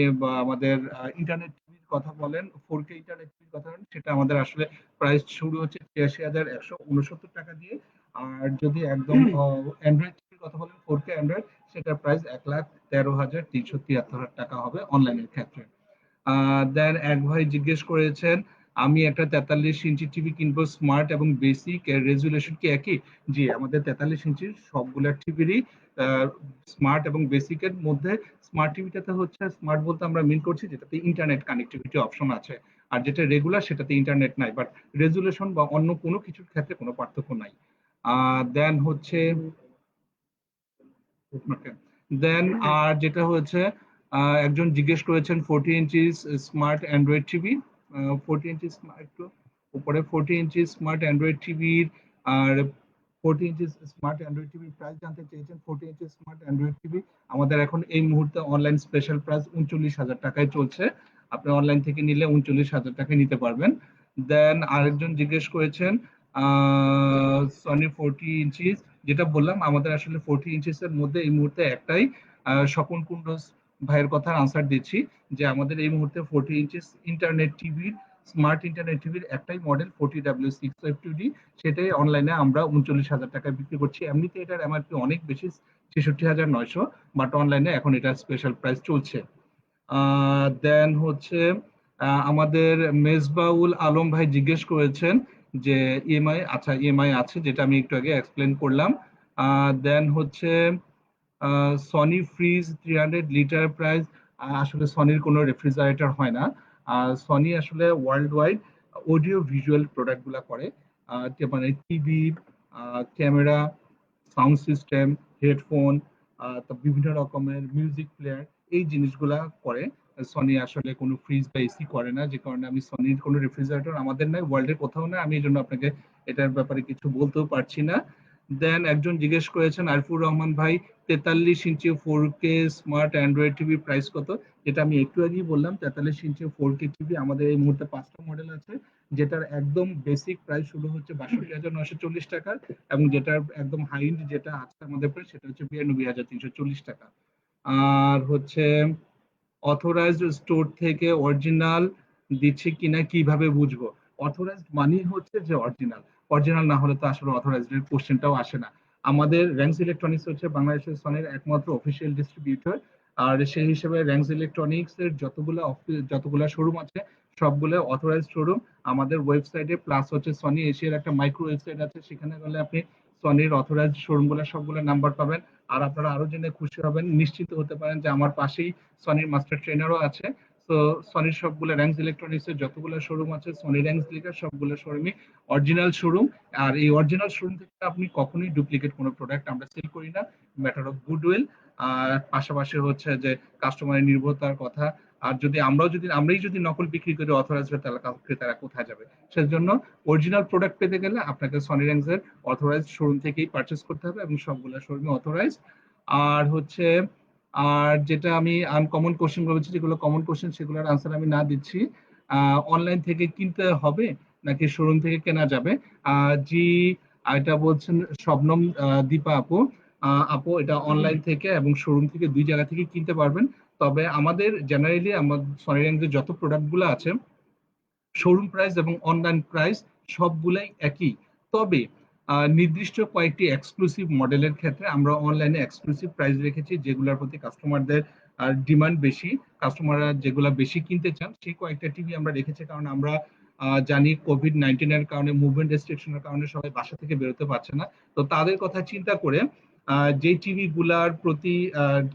আমাদের ইন্টারনেট টিভির কথা বলেন, 4K ইন্টারনেট টিভির কথা বলেন, সেটা আমাদের আসলে প্রাইস শুরু হচ্ছে 83,169 টাকা দিয়ে। আর যদি একদম অ্যান্ড্রয়েড টিভির কথা বলেন, 4K অ্যান্ড্রয়েড, সেটার প্রাইস 1,13,373 টাকা হবে অনলাইনের ক্ষেত্রে। দেন এক ভাই জিজ্ঞেস করেছেন আমি একটা 43 ইঞ্চি টিভি কিনবো, স্মার্ট এবং বেসিক রেজুলেশন কি একই? জি, আমাদের 43 ইঞ্চির সবগুলা টিভিরই স্মার্ট এবং বেসিকের মধ্যে স্মার্ট টিভিটাতে হচ্ছে, স্মার্ট বলতে আমরা মিন করছি যেটাতে ইন্টারনেট কানেক্টিভিটি অপশন আছে, আর যেটা রেগুলার সেটাতে ইন্টারনেট নাই, বাট রেজুলেশন বা অন্য কোনো কিছুর ক্ষেত্রে কোনো পার্থক্য নাই। দেন হচ্ছে দেন আর যেটা হচ্ছে একজন জিজ্ঞেস করেছেন 40 ইঞ্চি স্মার্ট অ্যান্ড্রয়েড টিভি, 40 ইঞ্চি একটু উপরে 40 ইঞ্চি স্মার্ট অ্যান্ড্রয়েড টিভির আর 40 ইঞ্চি স্মার্ট অ্যান্ড্রয়েড টিভির প্রাইস জানতে চেয়েছেন। 40 ইঞ্চি স্মার্ট অ্যান্ড্রয়েড টিভি আমাদের এখন এই মুহূর্তে অনলাইন স্পেশাল প্রাইস 39,000 টাকায় চলছে। আপনি অনলাইন থেকে নিলে 39,000 টাকায় নিতে পারবেন। দেন আরেকজন জিজ্ঞেস করেছেন সনি 40 ইঞ্চি, যেটা বললাম আমাদের আসলে 40 ইঞ্চিস এর মধ্যে এই মুহূর্তে একটাই, স্বপন কুন্ডুস ভাইয়ের কথার আনসার দিচ্ছি যে আমাদের এই মুহূর্তে 40 ইঞ্চিস ইন্টারনেট টিভির, স্মার্ট ইন্টারনেট টিভির একটাই মডেল 40W6F2D, সেটাই অনলাইনে আমরা 39,000 টাকায় বিক্রি করছি। এমনিতে এটার এমআরপি অনেক বেশি, 66,900, বাট অনলাইনে এখন এটা স্পেশাল প্রাইস চলছে। দেন হচ্ছে আমাদের মেজবাউল আলম ভাই জিজ্ঞেস করেছেন যে ইএমআই, আচ্ছা ইএমআই আছে, যেটা আমি একটু আগে এক্সপ্লেন করলাম। দেন হচ্ছে সনি ফ্রিজ 300 লিটার প্রাইস, আসলে সনির কোনো রেফ্রিজারেটর হয় না। সনি আসলে world wide audio visual product গুলা করে, মানে TV, camera, sound system, headphone, বিভিন্ন রকমের মিউজিক প্লেয়ার, এই জিনিসগুলা করে। সনি আসলে কোনো ফ্রিজ বা এসি করে না, যে কারণে আমি সনির কোনো রেফ্রিজারেটর আমাদের নাই, ওয়ার্ল্ডের কোথাও না, আমি এই জন্য আপনাকে এটার ব্যাপারে কিছু বলতেও পারছি না। দেন একজন জিজ্ঞেস করেছেন আরফুর রহমান ভাই 43 ইঞ্চি 4K smart Android TV price কত? যেটা আমি একটু আগেই বললাম, 43 ইঞ্চি 4K টিভি আমাদের এই মুহূর্তে 5টা মডেল আছে, যেটার একদম বেসিক প্রাইস শুরু হচ্ছে 62,940 টাকা, এবং যেটার একদম হাই এন্ড যেটা আছে আমাদের প্রাইস সেটা হচ্ছে 92,340 টাকা। আর হচ্ছে অথরাইজড স্টোর থেকে অরিজিনাল দিচ্ছে কিনা কিভাবে বুঝবো? অথরাইজড মানেই হচ্ছে যে অরিজিনাল, অরিজিনাল না হলে তো আসলে অথরাইজড এর কোশ্চেনটাও আসে না। আমাদের র্যাঙ্কস ইলেকট্রনিক্স হচ্ছে বাংলাদেশের সনির একমাত্র অফিসিয়াল ডিস্ট্রিবিউটর, আর সেই হিসেবে র্যাঙ্কস ইলেকট্রনিক্স এর যতগুলো শোরুম আছে সবগুলো অথরাইজড শোরুম। আমাদের ওয়েবসাইটে প্লাস হচ্ছে সনি এশিয়ার একটা মাইক্রো ওয়েবসাইট আছে, সেখানে গেলে আপনি সনির অথরাইজড শোরুমগুলো সবগুলো নাম্বার পাবেন। আর আপনারা আরো জেনে খুশি হবেন, নিশ্চিত হতে পারেন যে আমার পাশেই সনির মাস্টার ট্রেনারও আছে। তো সনির সবগুলো র্যাঙ্কস ইলেকট্রনিক্স এর যতগুলো শোরুম আছে, সনি র্যাঙ্কস লিগার সবগুলো শোরুমই অরিজিনাল শোরুম। আর এই অরিজিনাল শোরুম থেকে আপনি কখনোই ডুপ্লিকেট কোনো প্রোডাক্ট আমরা সেল করি না, ম্যাটার অফ গুডউইল। আর পাশাপাশি হচ্ছে যে কাস্টমারের নির্ভরতার কথা, আর আমরাই যদি নকল বিক্রি করি অথরাইজড, তাহলে ক্রেতারা কোথায় যাবে? সেজন্য অরিজিনাল প্রোডাক্ট পেতে গেলে আপনাকে সনি র্যাঙ্কস এর অথরাইজড শোরুম থেকেই পারচেজ করতে হবে, এবং সবগুলো শোরুমে অথরাইজ। আর হচ্ছে আর যেটা আমি আনকমন কোশ্চেন বলেছি, যেগুলো কমন কোশ্চেন সেগুলোর আনসার আমি না দিচ্ছি। অনলাইন থেকে কিনতে হবে নাকি শোরুম থেকে কেনা যাবে? জি, এটা বলছেন শবনম দীপা আপু। আপু, এটা অনলাইন থেকে এবং শোরুম থেকে দুই জায়গা থেকে কিনতে পারবেন। তবে আমাদের জেনারেলি আমাদের সনি র্যাঙ্কের যত প্রোডাক্ট গুলো আছে, শোরুম প্রাইস এবং অনলাইন প্রাইস সবগুলাই একই। তবে নির্দিষ্ট কয়েকটি এক্সক্লুসিভ মডেলের ক্ষেত্রে আমরা অনলাইনে এক্সক্লুসিভ প্রাইস রেখেছি, যেগুলোর প্রতি কাস্টমারদের ডিমান্ড বেশি, কাস্টমাররা যেগুলো বেশি কিনতে চান, সেই কয়েকটা টিভি আমরা রেখেছি। কারণ আমরা জানি কোভিড-19 এর কারণে, মুভমেন্ট রেস্ট্রিকশনের কারণে সবাই বাসা থেকে বেরোতে পারছে না। তো তাদের কথা চিন্তা করে যে টিভি গুলার প্রতি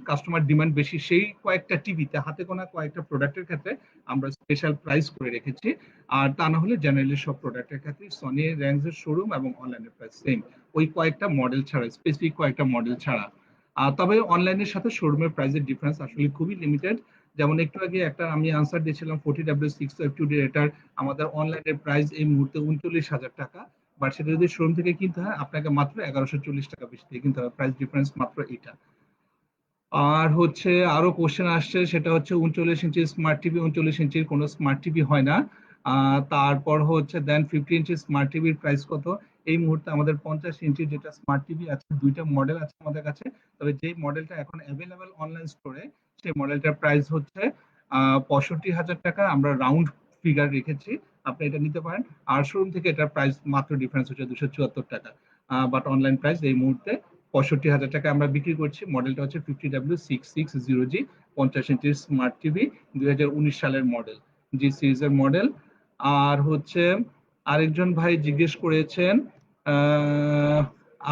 কাস্টমার ডিমান্ড বেশি, সেই কয়েকটা টিভিতে, হাতে গোনা কয়েকটা প্রোডাক্টের ক্ষেত্রে আমরা স্পেশাল প্রাইস করে রেখেছি। আর তা না হলে জেনারেলি সব প্রোডাক্টের ক্ষেত্রে সনি র্যাঙ্কসের শোরুম এবং অনলাইনের প্রাইস সেম, ওই কয়েকটা মডেল ছাড়া, স্পেসিফিক কয়েকটা মডেল ছাড়া। তবে অনলাইনের সাথে শোরুমের প্রাইসের ডিফারেন্স আসলে খুবই লিমিটেড। যেমন একটু আগে একটা আমি আনসার দিয়েছিলাম 40W6F2D, এটার আমাদের অনলাইনের প্রাইস এই মুহূর্তে 39,000 টাকা, বাট সেটা যদি শোরুম থেকে কিনতে হয় আপনাকে মাত্র 1140 টাকা বেশি দিয়ে কিনতে হবে, প্রাইস ডিফারেন্স মাত্র এটা। আর হচ্ছে আরো কোশ্চেন আসছে, সেটা হচ্ছে 39 ইঞ্চি স্মার্ট টিভি, 39 ইঞ্চির কোনো স্মার্ট টিভি হয় না। তারপর হচ্ছে দেন 50 ইঞ্চি স্মার্ট টিভির প্রাইস কত? এই মুহূর্তে আমাদের 50 ইঞ্চি যেটা স্মার্ট টিভি আছে, দুইটা মডেল আছে আমাদের কাছে। তবে যে মডেলটা এখন অ্যাভেলেবেল অনলাইন স্টোরে, সেই মডেলটার প্রাইস হচ্ছে 65,000 টাকা, আমরা রাউন্ড ফিগার রেখেছি, আপনি এটা নিতে পারেন। আর শোরুম থেকে এটার প্রাইস মাত্র ডিফারেন্স হচ্ছে 274 টাকা, বাট অনলাইন প্রাইস এই মুহূর্তে 65,000 টাকা আমরা বিক্রি করছি। মডেলটা হচ্ছে 50W660G, 50 ইঞ্চির স্মার্ট টিভি, 2019 সালের মডেল, জি সিরিজের মডেল। আর হচ্ছে আরেকজন ভাই জিজ্ঞেস করেছেন,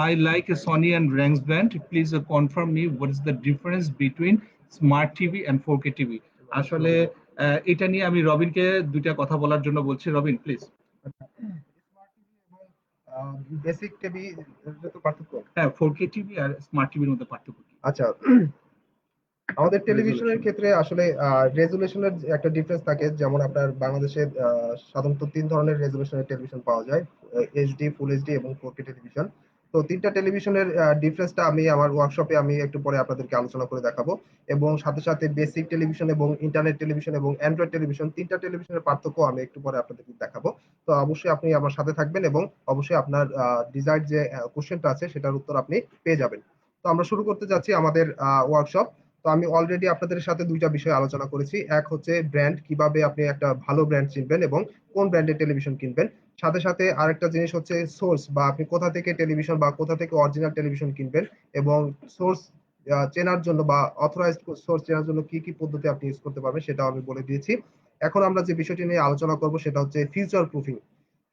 I like a Sony and Rangs band, please confirm me what is the difference between smart TV and 4K TV. আসলে এটা নিয়ে আমি রবিনকে দুইটা কথা বলার জন্য বলছি। রবিন প্লিজ। স্মার্ট টিভি এবং বেসিক টিভি তো পার্থক্য। হ্যাঁ, 4K টিভি আর স্মার্ট টিভির মধ্যে পার্থক্য কি? আচ্ছা, আমাদের টেলিভিশনের রেজলিউশন। ক্ষেত্রে আসলে রেজুলেশনের একটা ডিফারেন্স থাকে। যেমন আপনার বাংলাদেশে সাধারণত 3 ধরনের রেজুলেশনের টেলিভিশন পাওয়া যায়: এইচডি, ফুল এইচডি এবং 4K টেলিভিশন। তো 3টা টেলিভিশনের ডিফারেন্সটা আমি আমার ওয়ার্কশপে আমি একটু পরে আপনাদেরকে আলোচনা করে দেখাবো। এবং সাথে সাথে বেসিক টেলিভিশন এবং ইন্টারনেট টেলিভিশন এবং অ্যান্ড্রয়েড টেলিভিশন, 3টা টেলিভিশনের পার্থক্য আমি একটু পরে আপনাদেরকে দেখাবো। তো অবশ্যই আপনি আমার সাথে থাকবেন এবং অবশ্যই আপনার ডিজায়ার্ড যে কোশ্চেনটা আছে সেটার উত্তর আপনি পেয়ে যাবেন। তো আমরা শুরু করতে যাচ্ছি আমাদের ওয়ার্কশপ। তো আমি অলরেডি আপনাদের সাথে 2টা বিষয় আলোচনা করেছি। এক হচ্ছে ব্র্যান্ড, কিভাবে আপনি একটা ভালো ব্র্যান্ড চিনবেন এবং কোন ব্র্যান্ডের টেলিভিশন কিনবেন। সাথে সাথে আরেকটা জিনিস হচ্ছে সোর্স, বা আপনি কোথা থেকে টেলিভিশন বা কোথা থেকে অরিজিনাল টেলিভিশন কিনবেন, এবং সোর্স চেনার জন্য বা অথরাইজড সোর্স চেনার জন্য কি কি পদ্ধতি আপনি ইউজ করতে পারবেন সেটাও আমি বলে দিয়েছি। এখন আমরা যে বিষয়টি নিয়ে আলোচনা করব সেটা হচ্ছে ফিউচার প্রুফিং।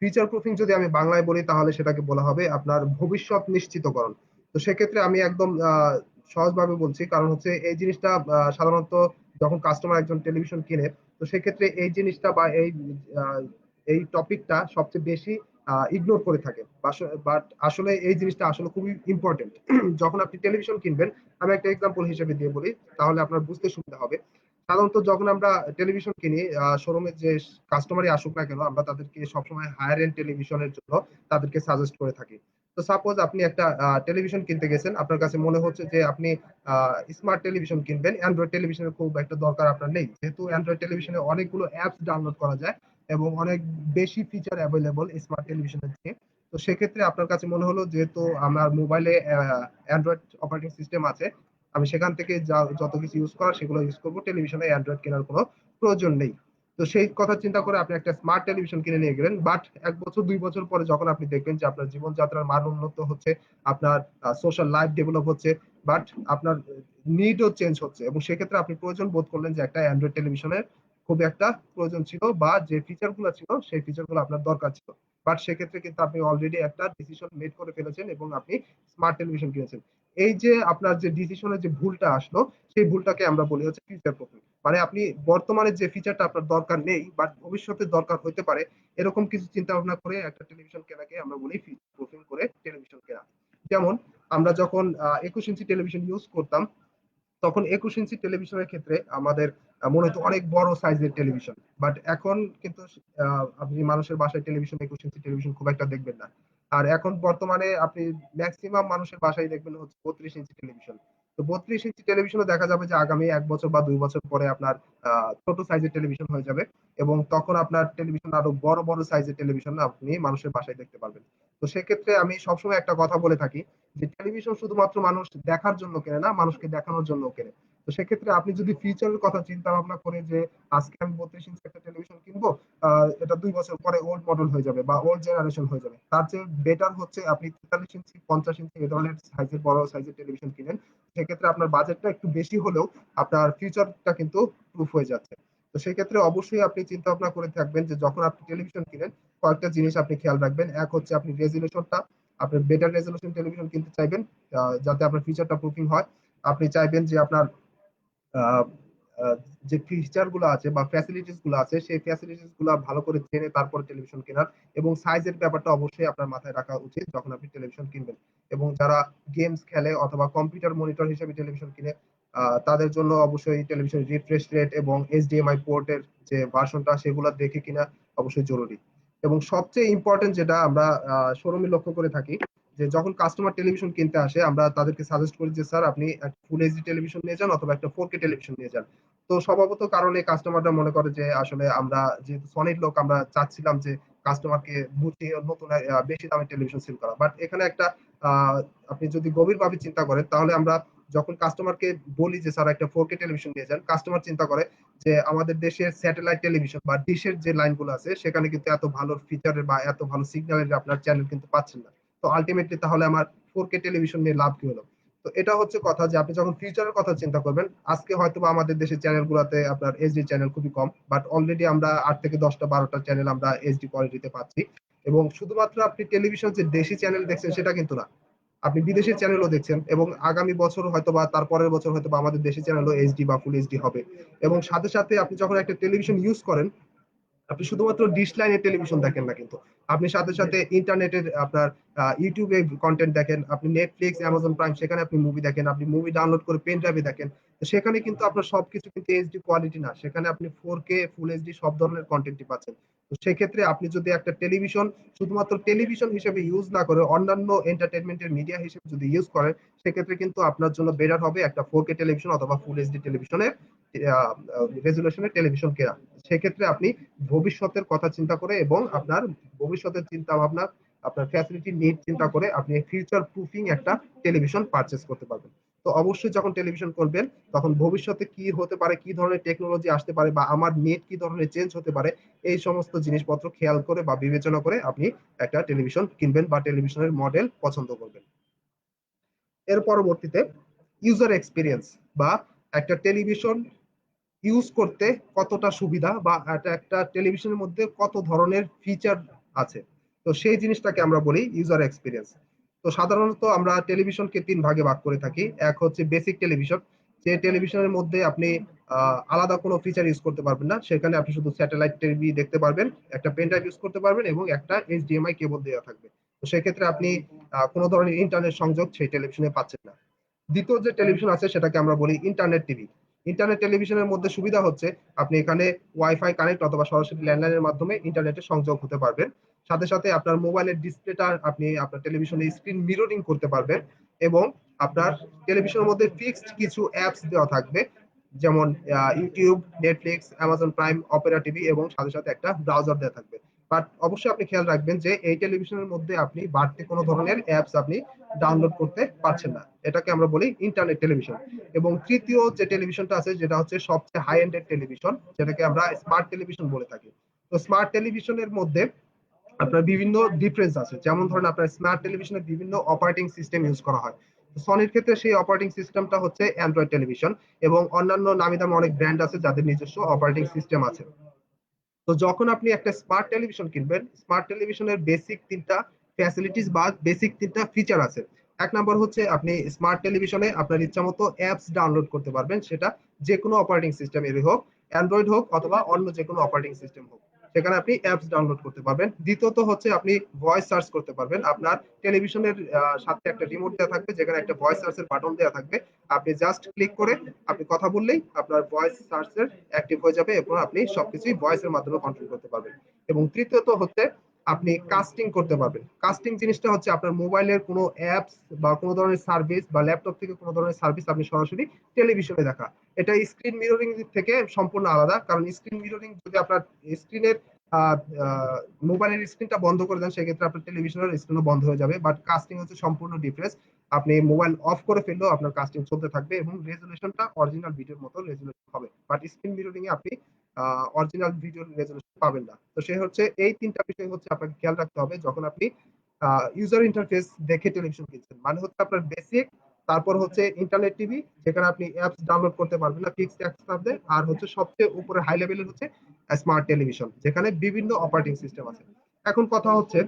ফিউচার প্রুফিং যদি আমি বাংলায় বলি তাহলে সেটাকে বলা হবে আপনার ভবিষ্যৎ নিশ্চিতকরণ। তো সেক্ষেত্রে আমি একদম সহজভাবে বলছি, কারণ হচ্ছে এই জিনিসটা সাধারণত যখন কাস্টমার একজন টেলিভিশন কিনে, তো সেক্ষেত্রে এই জিনিসটা বা আহ, এই টপিকটা সবচেয়ে বেশি ইগনোর করে থাকে। বাট আসলে এই জিনিসটা আসলে খুবই ইম্পর্টেন্ট। যখন আপনি টেলিভিশন কিনবেন, আমি একটা এক্সাম্পল হিসেবে দিয়ে বলি তাহলে আপনার বুঝতে সুবিধা হবে। সাধারণত যখন আমরা টেলিভিশন কিনি, শোরুমে যে কাস্টমারই আসুক না কেন, আমরা তাদেরকে সবসময় হায়ার এন্ড টেলিভিশনের জন্য তাদেরকে সাজেস্ট করে থাকি। তো সাপোজ আপনি একটা টেলিভিশন কিনতে গেছেন, আপনার কাছে মনে হচ্ছে যে আপনি স্মার্ট টেলিভিশন কিনবেন, অ্যান্ড্রয়েড টেলিভিশনের খুব একটা দরকার আপনার নেই, যেহেতু অ্যান্ড্রয়েড টেলিভিশনে অনেকগুলো অ্যাপস ডাউনলোড করা যায় এবং অনেক বেশি ফিচার অ্যাভেলেবল স্মার্ট টেলিভিশনের থেকে। তো সেক্ষেত্রে আপনার কাছে মনে হলো যেহেতু আমার মোবাইলে অ্যান্ড্রয়েড অপারেটিং সিস্টেম আছে, আমি সেখান থেকে যত কিছু ইউজ করার সেগুলো ইউজ করবো, টেলিভিশনে অ্যান্ড্রয়েড কেনার কোনো প্রয়োজন নেই। তো সেই কথা চিন্তা করে আপনি একটা স্মার্ট টেলিভিশন কিনে নিয়ে গেলেন, বাট 1 বছর 2 বছর পরে যখন আপনি দেখবেন যে আপনার জীবনযাত্রার মান উন্নত হচ্ছে, আপনার সোশ্যাল লাইফ ডেভেলপ হচ্ছে, বাট আপনার নিডও চেঞ্জ হচ্ছে, এবং সেক্ষেত্রে আপনি প্রয়োজন বোধ করলেন যে একটা অ্যান্ড্রয়েড টেলিভিশনের খুব একটা প্রয়োজন ছিল, বা যে ফিচার গুলো ছিল সেই ফিচার গুলো আপনার দরকার ছিল। বাট সেক্ষেত্রে কিন্তু আপনি অলরেডি একটা ডিসিশন মেড করে ফেলেছেন এবং আপনি স্মার্ট টেলিভিশন কিনেছেন। এই যে আপনার যে ডিসিশনের যে ভুলটা আসলো, সেই ভুলটাকে আমরা বলি হচ্ছে ফিউচার প্রুফিং। মানে আপনি বর্তমানে যে ফিচারটা আপনার দরকার নেই বাট ভবিষ্যতে দরকার হতে পারে, এরকম কিছু চিন্তা ভাবনা করে একটা টেলিভিশন কেনাকে আমরা বলি ফিউচার প্রুফিং করে টেলিভিশন কেনা। যেমন আমরা যখন 21 ইঞ্চি টেলিভিশন ইউজ করতাম, তখন 21 ইঞ্চি টেলিভিশনের ক্ষেত্রে আমাদের মনে হতো অনেক বড় সাইজের টেলিভিশন। বাট এখন কিন্তু আপনি মানুষের বাসায় টেলিভিশন 21 ইঞ্চি টেলিভিশন খুব একটা দেখবেন না। আর এখন বর্তমানে আপনি ম্যাক্সিমাম মানুষের বাসায় দেখবেন হচ্ছে 32 ইঞ্চি টেলিভিশন। তো 32 ইঞ্চি টেলিভিশনও দেখা যাবে যে আগামী 1 বছর বা 2 বছর পরে আপনার ছোট সাইজের টেলিভিশন হয়ে যাবে, এবং তখন আপনার টেলিভিশন আরো বড় বড় সাইজের টেলিভিশন আপনি মানুষের বাসায় দেখতে পারবেন। তো সেক্ষেত্রে আমি সবসময় একটা কথা বলে থাকি যে টেলিভিশন শুধুমাত্র মানুষ দেখার জন্য কেনে না, মানুষকে দেখানোর জন্য কেনে। তো সেক্ষেত্রে আপনি যদি ফিউচারের কথা চিন্তা ভাবনা করে যে আজকে আমি 32 ইঞ্চি একটা টেলিভিশন কিনবো, এটা 2 বছর পরে ওল্ড মডেল হয়ে যাবে বা ওল্ড জেনারেশন হয়ে যাবে, তার চেয়ে বেটার হচ্ছে আপনি 43 ইঞ্চি 50 ইঞ্চি এ ধরনের সাইজের বড় সাইজের টেলিভিশন কিনেন। সেক্ষেত্রে আপনার বাজেটটা একটু বেশি হলেও আপনার ফিউচারটা কিন্তু প্রুফ হয়ে যাচ্ছে। তো সেক্ষেত্রে অবশ্যই আপনি চিন্তা ভাবনা করে থাকবেন যে যখন আপনি টেলিভিশন কিনেন, কয়েকটা জিনিস আপনি খেয়াল রাখবেন। এক হচ্ছে আপনি রেজুলেশনটা, আপনি বেটার রেজলিউশন টেলিভিশন কিনতে চাইবেন যাতে আপনার ফিচারটা প্রুফিং হয়। আপনি চাইবেন যে আপনার আহ, আহ, যে ফিচার গুলো আছে বা ফ্যাসিলিটিস গুলো আছে সেই ফ্যাসিলিটিস গুলো ভালো করে জেনে তারপর টেলিভিশন কেনার, এবং সাইজের ব্যাপারটা অবশ্যই আপনার মাথায় রাখা উচিত যখন আপনি টেলিভিশন কিনবেন। এবং যারা গেমস খেলে অথবা কম্পিউটার মনিটর হিসেবে টেলিভিশন কিনে, তাদের জন্য অবশ্যই টেলিভিশন রিফ্রেশ রেট এবং এইচডিএমআই পোর্টের যে ভার্সনটা সেগুলো দেখে কিনা অবশ্যই জরুরি। এবং সবচেয়ে ইম্পর্টেন্ট যেটা আমরা শোরুমে লক্ষ্য করে থাকি, যে যখন কাস্টমার টেলিভিশন কিনতে আসে আমরা তাদেরকে সাজেস্ট করি যে স্যার আপনি একটা ফুল এইচডি টেলিভিশন নিয়ে যান অথবা একটা 4K টেলিভিশন নিয়ে যান। তো স্বভাবত কারণে কাস্টমাররা মনে করে যে আসলে আমরা যেহেতু সনির লোক, আমরা চাচ্ছিলাম যে কাস্টমারকে বুঝিয়ে নতুন বেশি দামের টেলিভিশন সেল করা। বাট এখানে একটা আহ, আপনি যদি গভীরভাবে চিন্তা করেন তাহলে আমরা যখন কাস্টমারকে বলি যে স্যার একটা 4K টেলিভিশন নিয়ে যান, কাস্টমার চিন্তা করে যে আমাদের দেশের স্যাটেলাইট টেলিভিশন বা ডিশের যে লাইনগুলো আছে সেখানে কিন্তু এত ভালো ফিচারের বা এত ভালো সিগন্যালের আপনার চ্যানেল কিন্তু পাচ্ছেন না। তো আলটিমেটলি তাহলে আমার 4K টেলিভিশন নিয়ে লাভ কি হলো? তো তো এটা হচ্ছে কথা যে আপনি যখন ফিউচারের কথা চিন্তা করবেন, আজকে হয়তো বা আমাদের দেশের চ্যানেলগুলোতে আপনার এইচডি চ্যানেল খুবই কম, বাট অলরেডি আমরা 8 থেকে 10টা 12টা চ্যানেল আমরা এইচডি কোয়ালিটিতে পাচ্ছি। এবং শুধুমাত্র আপনি টেলিভিশন যে দেশি চ্যানেল দেখছেন সেটা কিন্তু না, আপনি বিদেশি চ্যানেলও দেখছেন, এবং আগামী বছর হয়তো বা তার পরের বছর হয়তো বা আমাদের দেশি চ্যানেলও এইচডি বা ফুল এইচডি হবে। এবং সাথে সাথে আপনি যখন একটা টেলিভিশন ইউজ করেন, আপনি শুধুমাত্র ডিশ লাইনের টেলিভিশন দেখেন না, কিন্তু আপনি সাথে সাথে ইন্টারনেটের আপনার ইউটিউবে কন্টেন্ট দেখেন, আপনি নেটফ্লিক্স, অ্যামাজন প্রাইম, সেখানে আপনি মুভি দেখেন, আপনি মুভি ডাউনলোড করে পেন ড্রাইভে দেখেন। তো সেখানে কিন্তু আপনার সবকিছু কিন্তু এইচডি কোয়ালিটি না, সেখানে আপনি 4K ফুল এইচডি সব ধরনের কন্টেন্টই পাচ্ছেন। তো সেক্ষেত্রে আপনি যদি একটা টেলিভিশন শুধুমাত্র টেলিভিশন হিসেবে ইউজ না করে অন্যান্য এন্টারটেনমেন্টের মিডিয়া হিসেবে যদি ইউজ করেন, সেক্ষেত্রে কিন্তু আপনার জন্য বেটার হবে একটা 4K টেলিভিশন অথবা ফুল এইচডি টেলিভিশনের রেজুলেশনের টেলিভিশন কেনা। সেক্ষেত্রে আপনি ভবিষ্যতের কথা চিন্তা করে এবং আপনার ভবিষ্যতের চিন্তা ভাবনা, আপনার ফ্যাসিলিটি নিড চিন্তা করে আপনি ফিউচার প্রুফিং একটা টেলিভিশন পারচেজ করতে পারবেন। তো অবশ্যই যখন টেলিভিশন করবেন তখন ভবিষ্যতে কি হতে পারে, কি ধরনের টেকনোলজি আসতে পারে, বা আমার নেট কি ধরনের চেঞ্জ হতে পারে, এই সমস্ত জিনিসপত্র খেয়াল করে বা বিবেচনা করে আপনি একটা টেলিভিশন কিনবেন বা টেলিভিশনের মডেল পছন্দ করবেন। এর পরবর্তীতে ইউজার এক্সপিরিয়েন্স, বা একটা টেলিভিশন ইউজ করতে কতটা সুবিধা, বা একটা টেলিভিশনের মধ্যে কত ধরনের ফিচার আছে, তো সেই জিনিসটাকে আমরা বলি ইউজার এক্সপিরিয়েন্স। তো সাধারণত আমরা টেলিভিশনকে 3 ভাগে ভাগ করে থাকি। এক হচ্ছে বেসিক টেলিভিশন, যে টেলিভিশনের মধ্যে আপনি আলাদা কোনো ফিচার ইউজ করতে পারবেন না, সেখানে আপনি শুধু স্যাটেলাইট টিভি দেখতে পারবেন, একটা পেন ড্রাইভ ইউজ করতে পারবেন এবং একটা এইচডিএমআই কেবল দেওয়া থাকবে। তো সেক্ষেত্রে আপনি কোনো ধরনের ইন্টারনেট সংযোগ সেই টেলিভিশনে পাচ্ছেন না। দ্বিতীয় যে টেলিভিশন আছে সেটাকে আমরা বলি ইন্টারনেট টিভি। ইন্টারনেট টেলিভিশনের মধ্যে সুবিধা হচ্ছে আপনি এখানে ওয়াইফাই কানেক্ট অথবা সরাসরি ল্যান্ডলাইনের মাধ্যমে ইন্টারনেটে সংযোগ হতে পারবেন। সাথে সাথে আপনার মোবাইলের ডিসপ্লেটা আপনি আপনার টেলিভিশনের স্ক্রিন মিররিং করতে পারবেন, এবং আপনার টেলিভিশনের মধ্যে ফিক্সড কিছু অ্যাপস দেওয়া থাকবে, যেমন YouTube, Netflix, Amazon prime, Opera TV, এবং সাথে সাথে একটা ব্রাউজার দেওয়া থাকবে। বাট অবশ্যই আপনি খেয়াল রাখবেন যে এই টেলিভিশনের মধ্যে আপনি বাড়তি কোনো ধরনের অ্যাপস আপনি ডাউনলোড করতে পারছেন না। এটাকে আমরা বলি ইন্টারনেট টেলিভিশন। এবং তৃতীয় যে টেলিভিশনটা আছে যেটা হচ্ছে সবচেয়ে হাই এন্ডের টেলিভিশন, যেটাকে আমরা স্মার্ট টেলিভিশন বলে থাকি। তো স্মার্ট টেলিভিশনের মধ্যে আপনার বিভিন্ন ডিফারেন্স আছে, যেমন ধরেন আপনার স্মার্ট টেলিভিশনে বিভিন্ন অপারেটিং সিস্টেম ইউজ করা হয়। সনির ক্ষেত্রে সেই অপারেটিং সিস্টেমটা হচ্ছে অ্যান্ড্রয়েড টেলিভিশন, এবং অন্যান্য নামি দামি অনেক ব্র্যান্ড আছে যাদের নিজস্ব অপারেটিং সিস্টেম আছে। তো যখন আপনি একটা স্মার্ট টেলিভিশন কিনবেন, স্মার্ট টেলিভিশনের বেসিক 3টা ফ্যাসিলিটিস বা বেসিক 3টা ফিচার আছে। এক নম্বর হচ্ছে আপনি স্মার্ট টেলিভিশনে আপনার ইচ্ছা মতো অ্যাপস ডাউনলোড করতে পারবেন, সেটা যে কোনো অপারেটিং সিস্টেমেরই হোক, অ্যান্ড্রয়েড হোক অথবা অন্য যে কোনো অপারেটিং সিস্টেম হোক, সেখানে আপনি অ্যাপস ডাউনলোড করতে পারবেন। দ্বিতীয়ত হচ্ছে আপনি ভয়েস সার্চ করতে পারবেন। আপনার টেলিভিশনের সাথে একটা রিমোট দেওয়া থাকবে, যেখানে একটা ভয়েস সার্চের বাটন দেওয়া থাকবে। আপনি জাস্ট ক্লিক করে আপনি কথা বললেই আপনার ভয়েস সার্চের অ্যাক্টিভ হয়ে যাবে, এবং আপনি সবকিছুই ভয়েসের মাধ্যমে কন্ট্রোল করতে পারবেন। এবং তৃতীয়ত হচ্ছে আপনি কাস্টিং করতে পারবেন। কাস্টিং জিনিসটা হচ্ছে আপনার মোবাইলের কোনো অ্যাপস বা কোনো ধরনের সার্ভিস, বা ল্যাপটপ থেকে কোনো ধরনের সার্ভিস আপনি সরাসরি টেলিভিশনে দেখা। এটা স্ক্রিন মিররিং থেকে সম্পূর্ণ আলাদা, কারণ স্ক্রিন মিররিং যদি আপনার স্ক্রিনের মোবাইলের স্ক্রিনটা বন্ধ করে দেন, সেক্ষেত্রে আপনার টেলিভিশনের স্ক্রিনও বন্ধ হয়ে যাবে। বাট কাস্টিং হচ্ছে সম্পূর্ণ ডিফারেন্স। আপনি মোবাইল অফ করে ফেললেও আপনার কাস্টিং চলতে থাকবে, এবং রেজুলেশনটা অরিজিনাল ভিডিওর মতো রেজুলেশন হবে। বাট স্ক্রিন মিররিং এ আপনি অরিজিনাল ভিডিওর রেজুলেশন পাবেন না। তো সে হচ্ছে এই 3টা বিষয় হচ্ছে আপনাকে খেয়াল রাখতে হবে যখন আপনি ইউজার ইন্টারফেস দেখে টেলিভিশন কিনছেন। মানে হচ্ছে আপনার বেসিক, তারপর হচ্ছে ইন্টারনেট টিভি, যেখানে আপনি অ্যাপস ডাউনলোড করতে পারবেন না, ফিক্সড অ্যাপস থাকবে। আর হচ্ছে সবচেয়ে উপরে হাই লেভেলের হচ্ছে স্মার্ট টেলিভিশন, যেখানে বিভিন্ন অপারেটিং সিস্টেম আছে। এখন কথা হচ্ছে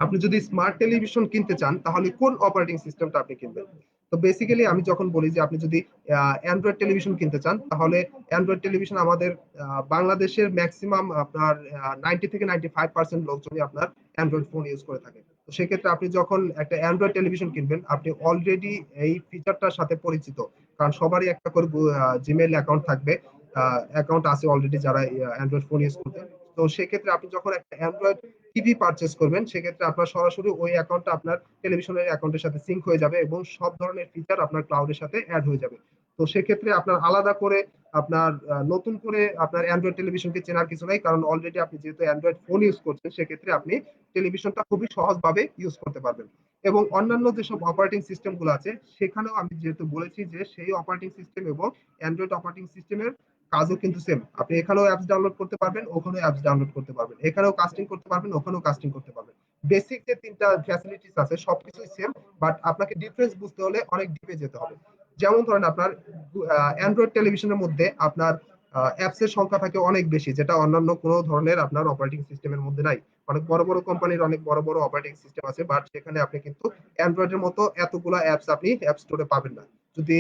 আপনি যদি স্মার্ট টেলিভিশন কিনতে চান তাহলে কোন অপারেটিং সিস্টেমটা আপনি কিনবেন। তো বেসিক্যালি আমি যখন বলি যে আপনি যদি অ্যান্ড্রয়েড টেলিভিশন কিনতে চান, তাহলে অ্যান্ড্রয়েড টেলিভিশন আমাদের বাংলাদেশের ম্যাক্সিমাম আপনার 90 থেকে 95% লোকজনই আপনার অ্যান্ড্রয়েড ফোন ইউজ করে থাকে। তো সেক্ষেত্রে আপনি যখন একটা অ্যান্ড্রয়েড টেলিভিশন কিনবেন, আপনি অলরেডি এই ফিচারটার সাথে পরিচিত, কারণ সবারই একটা করে জিমেইল অ্যাকাউন্ট থাকবে, অ্যাকাউন্ট আছে অলরেডি যারা অ্যান্ড্রয়েড ফোন ইউজ করতে। তো সেক্ষেত্রে আপনি যখন একটা অ্যান্ড্রয়েড টিভি পারচেজ করবেন, সেক্ষেত্রে আপনার সরাসরি ওই অ্যাকাউন্টটা আপনার টেলিভিশনের অ্যাকাউন্টের সাথে সিঙ্ক হয়ে যাবে, এবং সব ধরনের ফিচার আপনার ক্লাউডের সাথে অ্যাড হয়ে যাবে। তো সেক্ষেত্রে আপনার আলাদা করে আপনার নতুন করে আপনার অ্যান্ড্রয়েড টেলিভিশনকে চেনার কিছু নাই, কারণ অলরেডি আপনি যেহেতু অ্যান্ড্রয়েড ফোন ইউজ করছেন, সেক্ষেত্রে আপনি টেলিভিশনটা খুবই সহজভাবে ইউজ করতে পারবেন। এবং অন্যান্য যেসব অপারেটিং সিস্টেম গুলো আছে, সেখানেও আমি যেহেতু বলেছি যে সেই অপারেটিং সিস্টেম এবং অ্যান্ড্রয়েড অপারেটিং সিস্টেমের কাজও কিন্তু সেম। আপনি এখানেও অ্যাপস ডাউনলোড করতে পারবেন, ওখানেও অ্যাপস ডাউনলোড করতে পারবেন, এখানেও কাস্টিং করতে পারবেন, ওখানেও কাস্টিং করতে পারবেন। বেসিক যে তিনটা ফ্যাসিলিটিস আছে সবকিছুই সেম, বাট আপনাকে ডিফারেন্স বুঝতে হলে অনেক ডিপে যেতে হবে। যেমন ধরেন আপনার অ্যান্ড্রয়েড টেলিভিশনের মধ্যে আপনার অ্যাপস এর সংখ্যা থাকে অনেক বেশি, যেটা অন্যান্য কোনো ধরনের আপনার অপারেটিং সিস্টেমের মধ্যে নাই। অনেক বড় বড় কোম্পানির অনেক বড় বড় অপারেটিং সিস্টেম আছে, বাট সেখানে আপনি কিন্তু অ্যান্ড্রয়েডের মতো এতগুলা অ্যাপস আপনি অ্যাপ স্টোরে পাবেন না। যদি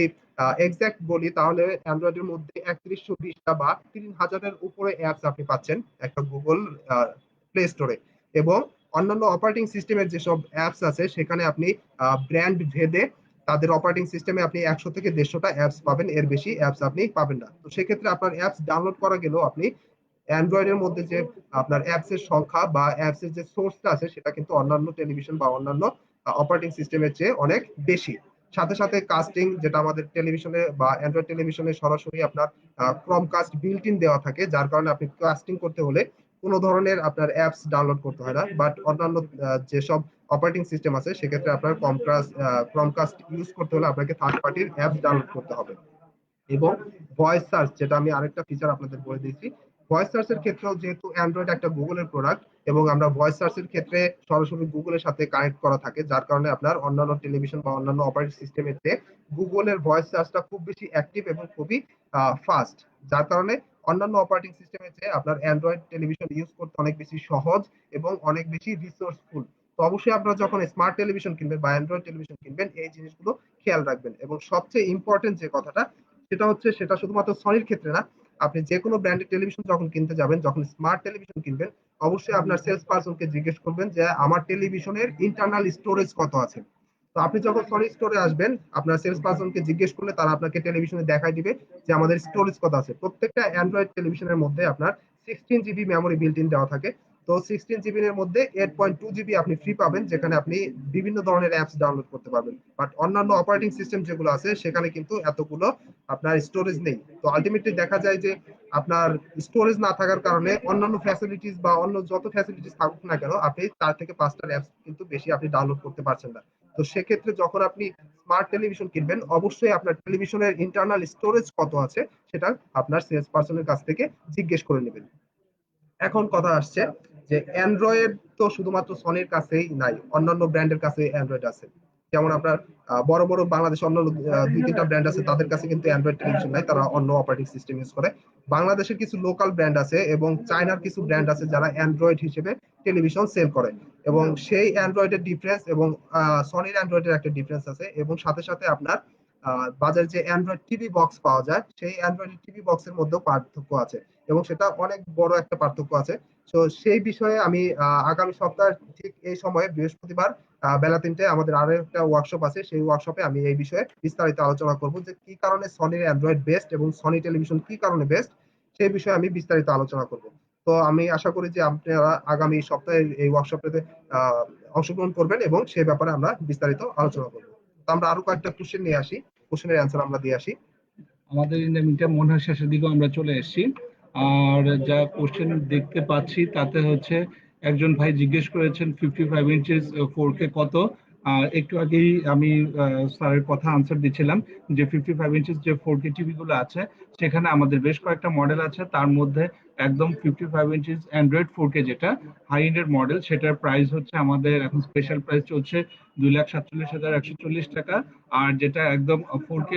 এক্সাক্ট বলি তাহলে অ্যান্ড্রয়েডের মধ্যে 3120টা বা 3000-এর উপরে অ্যাপস আপনি পাচ্ছেন একটা গুগল প্লে স্টোরে। এবং অন্যান্য অপারেটিং সিস্টেমের যেসব অ্যাপস আছে সেখানে আপনি ব্র্যান্ড ভেদে তাদের অপারেটিং সিস্টেমে আপনি 100 থেকে 150টা অ্যাপস পাবেন, এর বেশি অ্যাপস আপনি পাবেন না। তো সেক্ষেত্রে আপনার অ্যাপস ডাউনলোড করা গেলেও আপনি অ্যান্ড্রয়েডের মধ্যে যে আপনার অ্যাপস এর সংখ্যা বা অ্যাপস এর যে সোর্সটা আছে সেটা কিন্তু অন্যান্য টেলিভিশন বা অন্যান্য অপারেটিং সিস্টেমের চেয়ে অনেক বেশি। সাথে সাথে কাস্টিং, যেটা আমাদের টেলিভিশনে বা অ্যান্ড্রয়েড টেলিভিশনে সরাসরি আপনার ক্রমকাস্ট বিল্ট ইন দেওয়া থাকে, যার কারণে আপনি কাস্টিং করতে হলে কোনো ধরনের আপনার অ্যাপস ডাউনলোড করতে হয় না। বাট অন্যান্য যেসব অপারেটিং সিস্টেম আছে সেক্ষেত্রে আপনার ক্রমকাস্ট ইউজ করতে হলে আপনাকে থার্ড পার্টির অ্যাপস ডাউনলোড করতে হবে। এবং ভয়েস সার্চ, যেটা আমি আরেকটা ফিচার আপনাদের বলে দিয়েছি, ভয়েস সার্চের ক্ষেত্রেও যেহেতু অ্যান্ড্রয়েড একটা গুগলের প্রোডাক্ট এবং আমরা ভয়েস সার্চের ক্ষেত্রে সরাসরি গুগলের সাথে কানেক্ট করা থাকে, যার কারণে আপনার অন্যান্য টেলিভিশন বা অন্যান্য অপারেটিং সিস্টেমের চেয়ে গুগলের ভয়েস সার্চটা খুব বেশি অ্যাক্টিভ এবং খুবই ফাস্ট। যার কারণে অন্যান্য অপারেটিং সিস্টেমের চেয়ে আপনার অ্যান্ড্রয়েড টেলিভিশন ইউজ করতে অনেক বেশি সহজ এবং অনেক বেশি রিসোর্সফুল। তো অবশ্যই আপনারা যখন স্মার্ট টেলিভিশন কিনবেন বা অ্যান্ড্রয়েড টেলিভিশন কিনবেন এই জিনিসগুলো খেয়াল রাখবেন। এবং সবচেয়ে ইম্পর্টেন্ট যে কথাটা সেটা হচ্ছে, সেটা শুধুমাত্র সনির ক্ষেত্রে না, আপনি যে কোনো ব্র্যান্ডের টেলিভিশন যখন কিনতে যাবেন, যখন স্মার্ট টেলিভিশন কিনবেন, অবশ্যই আপনার সেলস পার্সনকে জিজ্ঞেস করবেন যে আমার টেলিভিশনের ইন্টারনাল স্টোরেজ কত আছে। তো আপনি যখন সনি স্টোরে আসবেন, আপনার সেলস পার্সনকে জিজ্ঞেস করলে তারা আপনাকে টেলিভিশনে দেখাই দিবে যে আমাদের স্টোরেজ কত আছে। প্রত্যেকটা অ্যান্ড্রয়েড টেলিভিশনের মধ্যে আপনার 16 জিবি মেমোরি বিল্ট ইন দেওয়া থাকে। তো 16 জিবি এর মধ্যে 8.2 জিবি আপনি ফ্রি পাবেন, যেখানে আপনি বিভিন্ন ধরনের অ্যাপস ডাউনলোড করতে পারবেন। বাট অন্যান্য অপারেটিং সিস্টেম যেগুলো আছে সেখানে কিন্তু এতগুলো আপনার স্টোরেজ নেই। তো আলটিমেটলি দেখা যায় যে আপনার স্টোরেজ না থাকার কারণে অন্যান্য ফ্যাসিলিটিস বা অন্য যত ফ্যাসিলিটিস থাকুক না কেন, আপনি 4 থেকে 5টা অ্যাপস কিন্তু বেশি আপনি ডাউনলোড করতে পারছেন না। তো সেক্ষেত্রে যখন আপনি স্মার্ট টেলিভিশন কিনবেন, অবশ্যই আপনার টেলিভিশনের ইন্টারনাল স্টোরেজ কত আছে সেটা আপনার সেলস পার্সনের কাছ থেকে জিজ্ঞেস করে নেবেন। এখন কথা আসছে যে অ্যান্ড্রয়েড তো শুধুমাত্র সনির কাছেই নাই, অন্যান্য ব্র্যান্ডের কাছে অ্যান্ড্রয়েড আছে। যেমন আপনার বড় বড় বাংলাদেশ অন্য 2-3টা ব্র্যান্ড আছে, তাদের কাছে কিন্তু অ্যান্ড্রয়েড টেলিভিশন নাই, তারা অন্য অপারেটিং সিস্টেম ইউজ করে। বাংলাদেশের কিছু লোকাল ব্র্যান্ড আছে এবং চায়নার কিছু ব্র্যান্ড আছে যারা অ্যান্ড্রয়েড হিসেবে টেলিভিশন সেল করে। এবং সেই অ্যান্ড্রয়েডের ডিফারেন্স এবং সনির অ্যান্ড্রয়েডের একটা ডিফারেন্স আছে। এবং সাথে সাথে আপনার বাজারে যে অ্যান্ড্রয়েড টিভি বক্স পাওয়া যায় সেই অ্যান্ড্রয়েড টিভি বক্সের মধ্যেও পার্থক্য আছে, এবং সেটা অনেক বড় একটা পার্থক্য আছে। তো সেই বিষয়ে আমি আগামী সপ্তাহ ঠিক এই সময়ে বৃহস্পতিবার বেলা 3টায় আমাদের আরো একটা ওয়ার্কশপ আছে, সেই ওয়ার্কশপে আমি এই বিষয়ে বিস্তারিত আলোচনা করব যে কি কারণে সনির অ্যান্ড্রয়েড বেস্ট এবং সনি টেলিভিশন কি কারণে বেস্ট, সেই বিষয়ে আমি বিস্তারিত আলোচনা করব। তো আমি আশা করি যে আপনারা আগামী সপ্তাহে এই ওয়ার্কশপে অংশগ্রহণ করবেন এবং সেই ব্যাপারে আমরা বিস্তারিত আলোচনা করব। তো আমরা আরো কয়েকটা কোশ্চেন নিয়ে আসি, কোশ্চেনের অ্যান্সার আমরা দিয়ে আসি। আমাদের ইন্টারমিডিয়েটটা মনে হয় শেষের দিকে আমরা চলে এসেছি। আর যা কোশ্চেন দেখতে পাচ্ছি তাতে হচ্ছে একজন ভাই জিজ্ঞেস করেছেন 55 ইঞ্চেস 4K কত। আর একটু আগেই আমি স্যারের কথা আনসার দিচ্ছিলাম যে 55 ইঞ্চেস যে 4K টিভি গুলো আছে সেখানে আমাদের বেশ কয়েকটা মডেল আছে, তার মধ্যে একদম 55 ইঞ্চেস অ্যান্ড্রয়েড 4K যেটা হাই এন্ডের মডেল, সেটার প্রাইস হচ্ছে আমাদের এখন স্পেশাল প্রাইস চলছে 2,47,140 টাকা। আর যেটা একদম 4K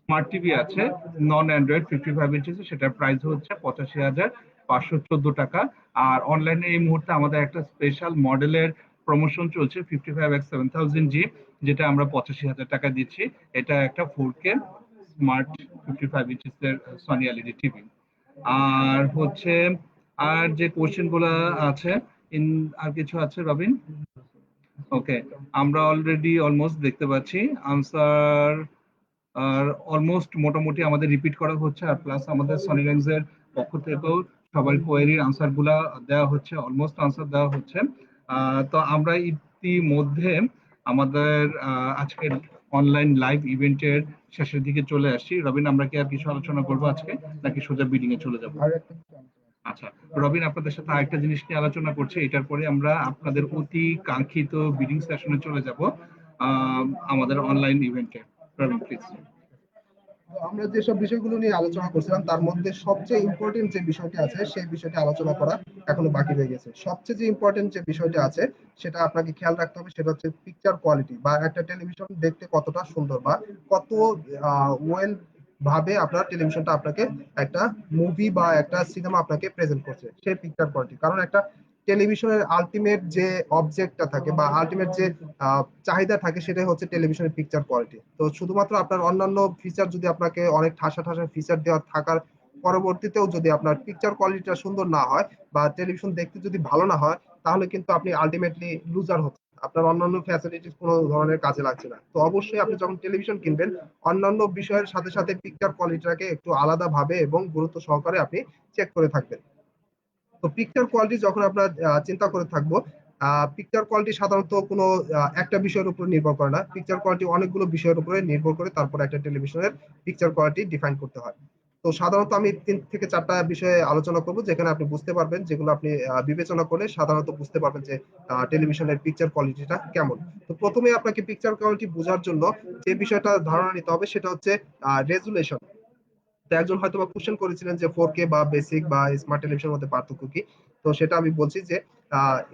স্মার্ট টিভি আছে নন অ্যান্ড্রয়েড 55 ইঞ্চেস, সেটার প্রাইস হচ্ছে 85,514 টাকা। আর অনলাইনে এই মুহূর্তে আমাদের একটা স্পেশাল মডেলের প্রমোশন চলছে 55X7000G, যেটা আমরা 85,000 টাকা দিচ্ছি। এটা একটা 4K স্মার্ট 55 ইঞ্চেস এর সনি এলইডি টিভি। আর হচ্ছে আর যে কোশ্চেন গুলা আছে আর কিছু আছে রবিন? ওকে, আমরা অলরেডি অলমোস্ট দেখতে পাচ্ছি আনসার আর অলমোস্ট মোটামুটি আমাদের রিপিট করা হচ্ছে, আর প্লাস আমাদের সনিরেন্স এর পক্ষ থেকেও সবার কোয়েরির আনসার গুলা দেওয়া হচ্ছে, অলমোস্ট আনসার দেওয়া হচ্ছে। তো আমরা ইতিমধ্যে আমাদের আজকের অনলাইন লাইভ ইভেন্টের শেষের দিকে চলে আসছি। রবিন, আমরা কি আর কিছু আলোচনা করবো আজকে, নাকি সোজা বিডিং এ চলে যাবো? আর একটা আচ্ছা রবিন, আপনাদের সাথে আরেকটা জিনিস নিয়ে আলোচনা করছি, এটার পরে আমরা আপনাদের অতি কাঙ্ক্ষিত বিডিং সেশনে চলে যাব আমাদের অনলাইন ইভেন্টে। রবিন প্লিজ। তো আমরা যেসব বিষয়গুলো নিয়ে আলোচনা করছিলাম তার মধ্যে সবচেয়ে ইম্পর্টেন্ট যে বিষয়টি আছে সেই বিষয়টি আলোচনা করা এখনো বাকি রয়ে গেছে। সবচেয়ে যে ইম্পর্টেন্ট যে বিষয়টা আছে সেটা আপনাকে খেয়াল রাখতে হবে, সেটা হচ্ছে পিকচার কোয়ালিটি, বা একটা টেলিভিশন দেখতে কতটা সুন্দর বা কত ওয়েল ভাবে আপনার টেলিভিশনটা আপনাকে একটা মুভি বা একটা সিনেমা আপনাকে প্রেজেন্ট করছে, সেই পিকচার কোয়ালিটি। কারণ একটা টেলিভিশনের আলটিমেট যে অবজেক্টটা থাকে বা আলটিমেট যে চাহিদা থাকে সেটাই হচ্ছে টেলিভিশনের পিকচার কোয়ালিটি। তো শুধুমাত্র আপনার অন্যান্য ফিচার যদি আপনাকে অনেক ঠাসা ঠাসা ফিচার দেওয়া থাকার পরবর্তীতেও যদি আপনার পিকচার কোয়ালিটিটা সুন্দর না হয় বা টেলিভিশন দেখতে যদি ভালো না হয়, তাহলে কিন্তু আপনি আলটিমেটলি লুজার হচ্ছেন, আপনার অন্যান্য ফ্যাসিলিটিস কোনো ধরনের কাজে লাগছে না। তো অবশ্যই আপনি যখন টেলিভিশন কিনবেন অন্যান্য বিষয়ের সাথে সাথে পিকচার কোয়ালিটিটাকে একটু আলাদা ভাবে এবং গুরুত্ব সহকারে আপনি চেক করে থাকবেন। তো পিকচার কোয়ালিটি যখন আমরা চিন্তা করে থাকবো, পিকচার কোয়ালিটি সাধারণত কোনো একটা বিষয়ের উপর নির্ভর করে না, পিকচার কোয়ালিটি অনেকগুলো বিষয়ের উপরে নির্ভর করে তারপর একটা টেলিভিশনের পিকচার কোয়ালিটি ডিফাইন করতে হয়। তো সাধারণত আমি 3 থেকে 4টা বিষয়ে আলোচনা করব, যেখানে আপনি বুঝতে পারবেন, যেগুলো আপনি বিবেচনা করলে সাধারণত বুঝতে পারবেন যে টেলিভিশনের পিকচার কোয়ালিটিটা কেমন। তো প্রথমে আপনাকে পিকচার কোয়ালিটি বোঝার জন্য যে বিষয়টা ধারণা নিতে হবে সেটা হচ্ছে রেজুলেশন। তো একজন হয়তো বা কোশ্চেন করেছিলেন যে 4K বা বেসিক বা স্মার্ট টেলিভিশনের মধ্যে পার্থক্য কি। তো সেটা আমি বলছি যে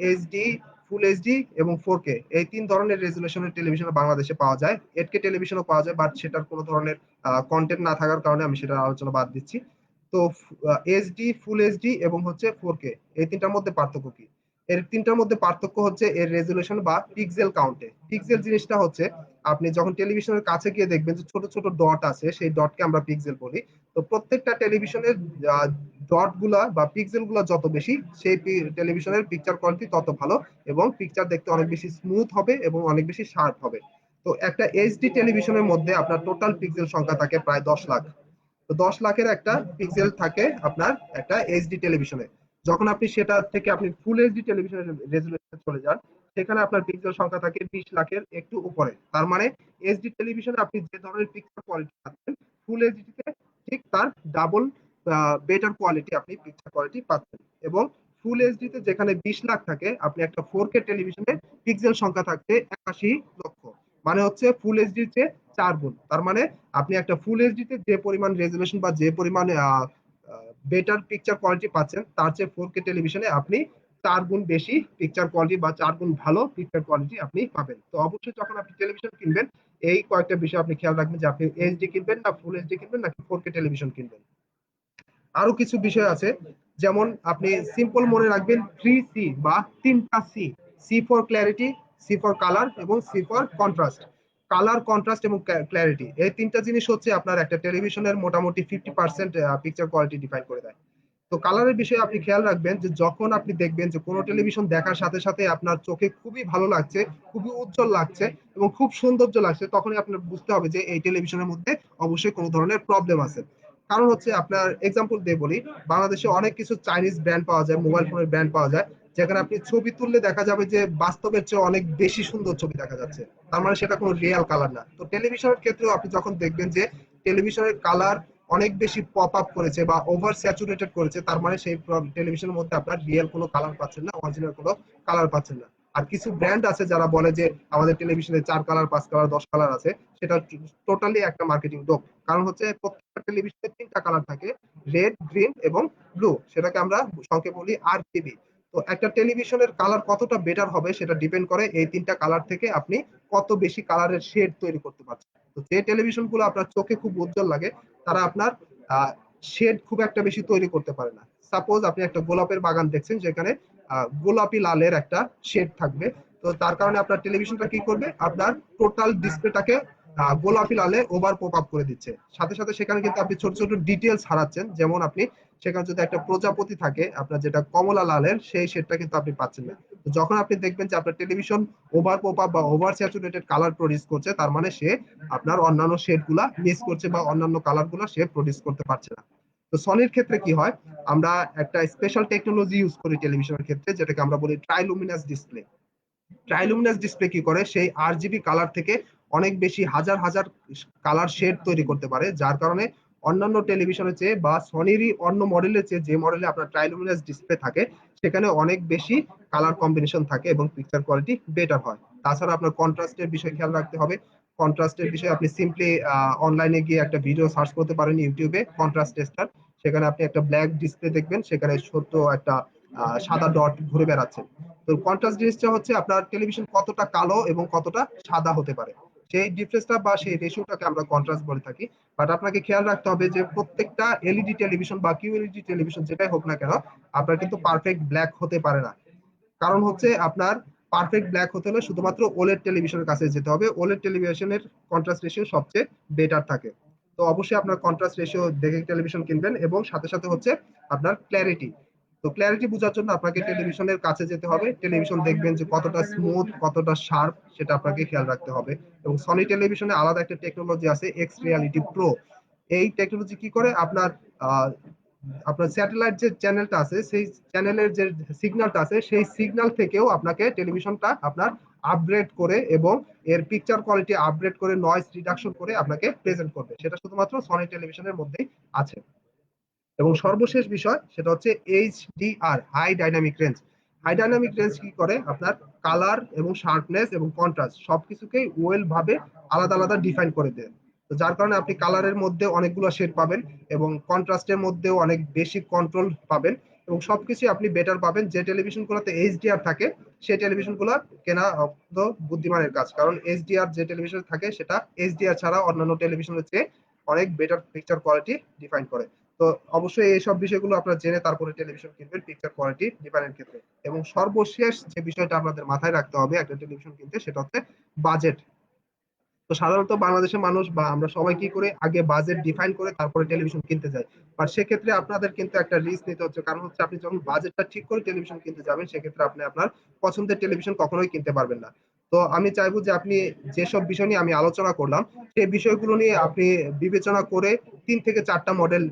এইচডি, ফুল এইচডি এবং 4K এই 3 ধরনের রেজুলেশনের টেলিভিশন বাংলাদেশে পাওয়া যায়। 8K টেলিভিশনও পাওয়া যায়, বাট সেটার কোনো ধরনের কন্টেন্ট না থাকার কারণে আমি সেটার আলোচনা বাদ দিচ্ছি। তো এইচডি, ফুল এইচডি এবং হচ্ছে 4K, এই 3টার মধ্যে পার্থক্য কি? এর 3টার মধ্যে পার্থক্য হচ্ছে এর রেজুলেশন বা পিক্সেল কাউন্টে। পিক্সেল জিনিসটা হচ্ছে আপনি যখন টেলিভিশনের কাছে গিয়ে দেখবেন যে ছোট ছোট ডট আছে, সেই ডটকে আমরা পিক্সেল বলি। তো প্রত্যেকটা টেলিভিশনের ডট গুলা বা পিক্সেল গুলা যত বেশি, সেই টেলিভিশনের পিকচার কোয়ালিটি তত ভালো এবং পিকচার দেখতে অনেক বেশি স্মুথ হবে এবং অনেক বেশি শার্প হবে। তো একটা এইচডি টেলিভিশনের মধ্যে আপনার টোটাল পিক্সেল সংখ্যা থাকে প্রায় 10 লাখ। তো 10 লাখের একটা পিক্সেল থাকে আপনার একটা এইচডি টেলিভিশনে। যখন আপনি সেটা থেকে আপনি ফুল এইচডি টেলিভিশনের রেজুলেশনে চলে যান, সেখানে আপনার পিক্সেল সংখ্যা থাকে 20 লাখের একটু উপরে। তার মানে এইচডি টেলিভিশনে আপনি যে ধরনের পিকচার কোয়ালিটি পাচ্ছেন, ফুল এইচডিতে ঠিক তার ডাবল বেটার কোয়ালিটি আপনি পিকচার কোয়ালিটি পাচ্ছেন। এবং ফুল এইচডিতে যেখানে 20 লাখ থাকে, আপনি একটা 4K টেলিভিশনে পিক্সেল সংখ্যা থাকছে 81 লক্ষ। মানে হচ্ছে ফুল এইচডির চেয়ে 4 গুণ। তার মানে আপনি একটা ফুল এইচডিতে যে পরিমাণ রেজুলেশন বা যে পরিমাণ বেটার পিকচার কোয়ালিটি পাচ্ছেন, তার চেয়ে 4K টেলিভিশনে আপনি 4 গুণ বেশি পিকচার কোয়ালিটি বা 4 গুণ ভালো পিকচার কোয়ালিটি আপনি পাবেন। তো অবশ্যই যখন আপনি টেলিভিশন কিনবেন এই কয়েকটা বিষয় আপনি খেয়াল রাখবেন যে আপনি এইচডি কিনবেন না ফুল এইচডি কিনবেন নাকি 4K টেলিভিশন কিনবেন। আরো কিছু বিষয় আছে, যেমন আপনি সিম্পল মনে রাখবেন 3C বা 3টা C. C for clarity, C for colour এবং C for contrast. Colour, contrast এবং ক্ল্যারিটি, এই 3টা জিনিস হচ্ছে আপনার একটা টেলিভিশনের মোটামুটি 50% পিকচার কোয়ালিটি ডিফাইন করে দেয়। তো কালারের বিষয়ে আপনি খেয়াল রাখবেন যে যখন আপনি দেখবেন যে কোনো টেলিভিশন দেখার সাথে সাথে আপনার চোখে খুবই ভালো লাগছে, খুবই উজ্জ্বল লাগছে এবং খুব সৌন্দর্য লাগছে, তখনই আপনার বুঝতে হবে যে এই টেলিভিশনের মধ্যে অবশ্যই কোনো ধরনের প্রবলেম আছে। কারণ হচ্ছে, আপনার এক্সাম্পল দিয়ে বলি, বাংলাদেশে অনেক কিছু চাইনিজ ব্র্যান্ড পাওয়া যায়, মোবাইল ফোনের ব্র্যান্ড পাওয়া যায়, যেখানে আপনি ছবি তুললে দেখা যাবে যে বাস্তবের চেয়ে অনেক বেশি সুন্দর ছবি দেখা যাচ্ছে। তার মানে সেটা কোনো রিয়েল কালার না। তো টেলিভিশনের ক্ষেত্রেও আপনি যখন দেখবেন যে টেলিভিশনের কালার অনেক বেশি পপ আপ করেছে বা ওভার স্যাচুরেটেড করেছে, তার মানে সেই টেলিভিশনের মধ্যে আপনার রিয়েল কোনো কালার পাচ্ছেন না, অরিজিনাল কোনো কালার পাচ্ছেন না। আর কিছু ব্র্যান্ড আছে যারা বলে যে আমাদের টেলিভিশনে 4 কালার, 5 কালার, 10 কালার আছে, সেটা টোটালি একটা মার্কেটিং ডোপ। কারণ হচ্ছে প্রত্যেকটা টেলিভিশনে 3টা কালার থাকে, রেড, গ্রিন এবং ব্লু, সেটাকে আমরা সংক্ষেপে বলি RGB। তো একটা টেলিভিশনের কালার কতটা বেটার হবে সেটা ডিপেন্ড করে এই 3টা কালার থেকে আপনি কত বেশি কালারের শেড তৈরি করতে পারছেন। তো যে টেলিভিশন গুলো আপনার চোখে খুব উজ্জ্বল লাগে, তারা আপনার শেড খুব একটা বেশি তৈরি করতে পারে না। সাপোজ আপনি একটা গোলাপের বাগান দেখছেন, যেখানে গোলাপি লালের একটা শেড থাকবে। তো তার কারণে আপনার টেলিভিশনটা কি করবে, আপনার টোটাল ডিসপ্লেটাকে গোলাপি লালে ওভার পপ আপ করে দিচ্ছে। সাথে সাথে সেখানে কিন্তু আপনি ছোট ছোট ডিটেলস হারাচ্ছেন, যেমন আপনি সেখানে যদি একটা প্রজাপতি থাকে আপনার যেটা কমলা লালের, সেই শেডটা কিন্তু আপনি পাচ্ছেন না। তো যখন আপনি দেখবেন যে আপনার টেলিভিশন ওভার পপ আপ বা ওভার স্যাচুরেটেড কালার প্রডিউস করছে, তার মানে সে আপনার অন্যান্য শেড গুলা মিস করছে বা অন্যান্য কালার গুলা সে প্রডিউস করতে পারছে না। তো সনির ক্ষেত্রে কি হয়, আমরা একটা স্পেশাল টেকনোলজি ইউজ করি টেলিভিশনের ক্ষেত্রে, যেটাকে আমরা বলি ট্রাইলুমিনাস ডিসপ্লে। ট্রাইলুমিনাস ডিসপ্লে কি করে, সেই RGB কালার থেকে অনেক বেশি হাজার হাজার কালার শেড তৈরি করতে পারে, যার কারণে অন্যান্য টেলিভিশনের চেয়ে বা সনিরই অন্য মডেলের চেয়ে, যে মডেলে আপনার ট্রাইলুমিনাস ডিসপ্লে থাকে সেখানে অনেক বেশি কালার কম্বিনেশন থাকে এবং পিকচার কোয়ালিটি বেটার হয়। তাছাড়া আপনার কন্ট্রাস্টের বিষয় খেয়াল রাখতে হবে। কন্ট্রাস্টের বিষয়ে আপনি সিম্পলি অনলাইনে গিয়ে একটা ভিডিও সার্চ করতে পারেন ইউটিউবে, কন্ট্রাস্ট টেস্টার। সেখানে আপনি একটা ব্ল্যাক ডিসপ্লে দেখবেন, সেখানে ছোট্ট একটা সাদা ডট ঘুরে বেড়াচ্ছে। তো কন্ট্রাস্ট জিনিসটা হচ্ছে আপনার টেলিভিশন কতটা কালো এবং কতটা সাদা হতে পারে, সেই ডিফারেন্সটা বা সেই রেশিওটাকে আমরা কন্ট্রাস্ট বলে থাকি। বাট আপনাকে খেয়াল রাখতে হবে যে প্রত্যেকটা এলইডি টেলিভিশন বা কিউএলইডি টেলিভিশন যেটাই হোক না কেন, আপনার কিন্তু পারফেক্ট ব্ল্যাক হতে পারে না। কারণ হচ্ছে আপনার পারফেক্ট ব্ল্যাক হতে হলে শুধুমাত্র ওলেড টেলিভিশনের কাছে যেতে হবে। ওলেড টেলিভিশনের কন্ট্রাস্ট রেশিও সবচেয়ে বেটার থাকে। তো অবশ্যই আপনার কন্ট্রাস্ট রেশিও দেখে টেলিভিশন কিনবেন, এবং সাথে সাথে হচ্ছে আপনার ক্ল্যারিটি। তো ক্ল্যারিটি বোঝার জন্য আপনাকে টেলিভিশনের কাছে যেতে হবে, টেলিভিশন দেখবেন যে কতটা স্মুথ, কতটা শার্প, সেটা আপনাকে খেয়াল রাখতে হবে। এবং সনি টেলিভিশনে আলাদা একটা টেকনোলজি আছে, এক্স রিয়ালিটি প্রো। এই টেকনোলজি কি করে, আপনার আহ, আপনার স্যাটেলাইট যে চ্যানেলটা আছে, সেই চ্যানেলের যে সিগন্যালটা আছে, সেই সিগন্যাল থেকেও আপনাকে টেলিভিশনটা আপনার আপগ্রেড করে এবং এর পিকচার কোয়ালিটি আপগ্রেড করে নয়েজ রিডাকশন করে আপনাকে প্রেজেন্ট করবে। সেটা শুধুমাত্র সনি টেলিভিশনের মধ্যেই আছে। এবং সর্বশেষ বিষয় সেটা হচ্ছে HDR, high dynamic range. High dynamic range কি করে, আপনার কালার এবং শার্পনেস এবং কন্ট্রাস্ট সবকিছুকেই ওয়েল ভাবে আলাদা আলাদা ডিফাইন করে দেয়। তো যার কারণে আপনি কালারের মধ্যে অনেকগুলো শেড পাবেন, এবং কন্ট্রাস্টের মধ্যেও অনেক বেশি কন্ট্রোল পাবেন, এবং সবকিছু আপনি বেটার পাবেন। যে টেলিভিশন গুলোতে এইচডিআর থাকে, সেই টেলিভিশন গুলো কেনা তো বুদ্ধিমানের কাজ, কারণ এইচডিআর যে টেলিভিশন থাকে সেটা এইচডিআর ছাড়া অন্যান্য টেলিভিশনের চেয়ে অনেক বেটার পিকচার কোয়ালিটি ডিফাইন করে। তো অবশ্যই এইসব বিষয়গুলো আপনারা জেনে তারপরে টেলিভিশন কিনবেন পিকচার কোয়ালিটি ডিফারেন্ট ক্ষেত্রে। এবং সর্বশেষ যে বিষয়টা আপনাদের মাথায় রাখতে হবে একটা টেলিভিশন কিনতে, সেটা হচ্ছে বাজেট। তো সাধারণত বাংলাদেশের মানুষ বা আমরা সবাই কি করে, আগে বাজেট ডিফাইন করে তারপরে টেলিভিশন কিনতে যাই। আর সেক্ষেত্রে আপনাদের কিন্তু একটা রিস্ক নিতে হচ্ছে, কারণ হচ্ছে আপনি যখন বাজেটটা ঠিক করে টেলিভিশন কিনতে যাবেন, সেক্ষেত্রে আপনি আপনার পছন্দের টেলিভিশন কখনোই কিনতে পারবেন না। তো আমি চাইবো যে আপনি যেসব বিষয় নিয়ে আমি আলোচনা করলাম, সেই বিষয়গুলো নিয়ে আপনি বিবেচনা করে 3 থেকে 4টা মডেল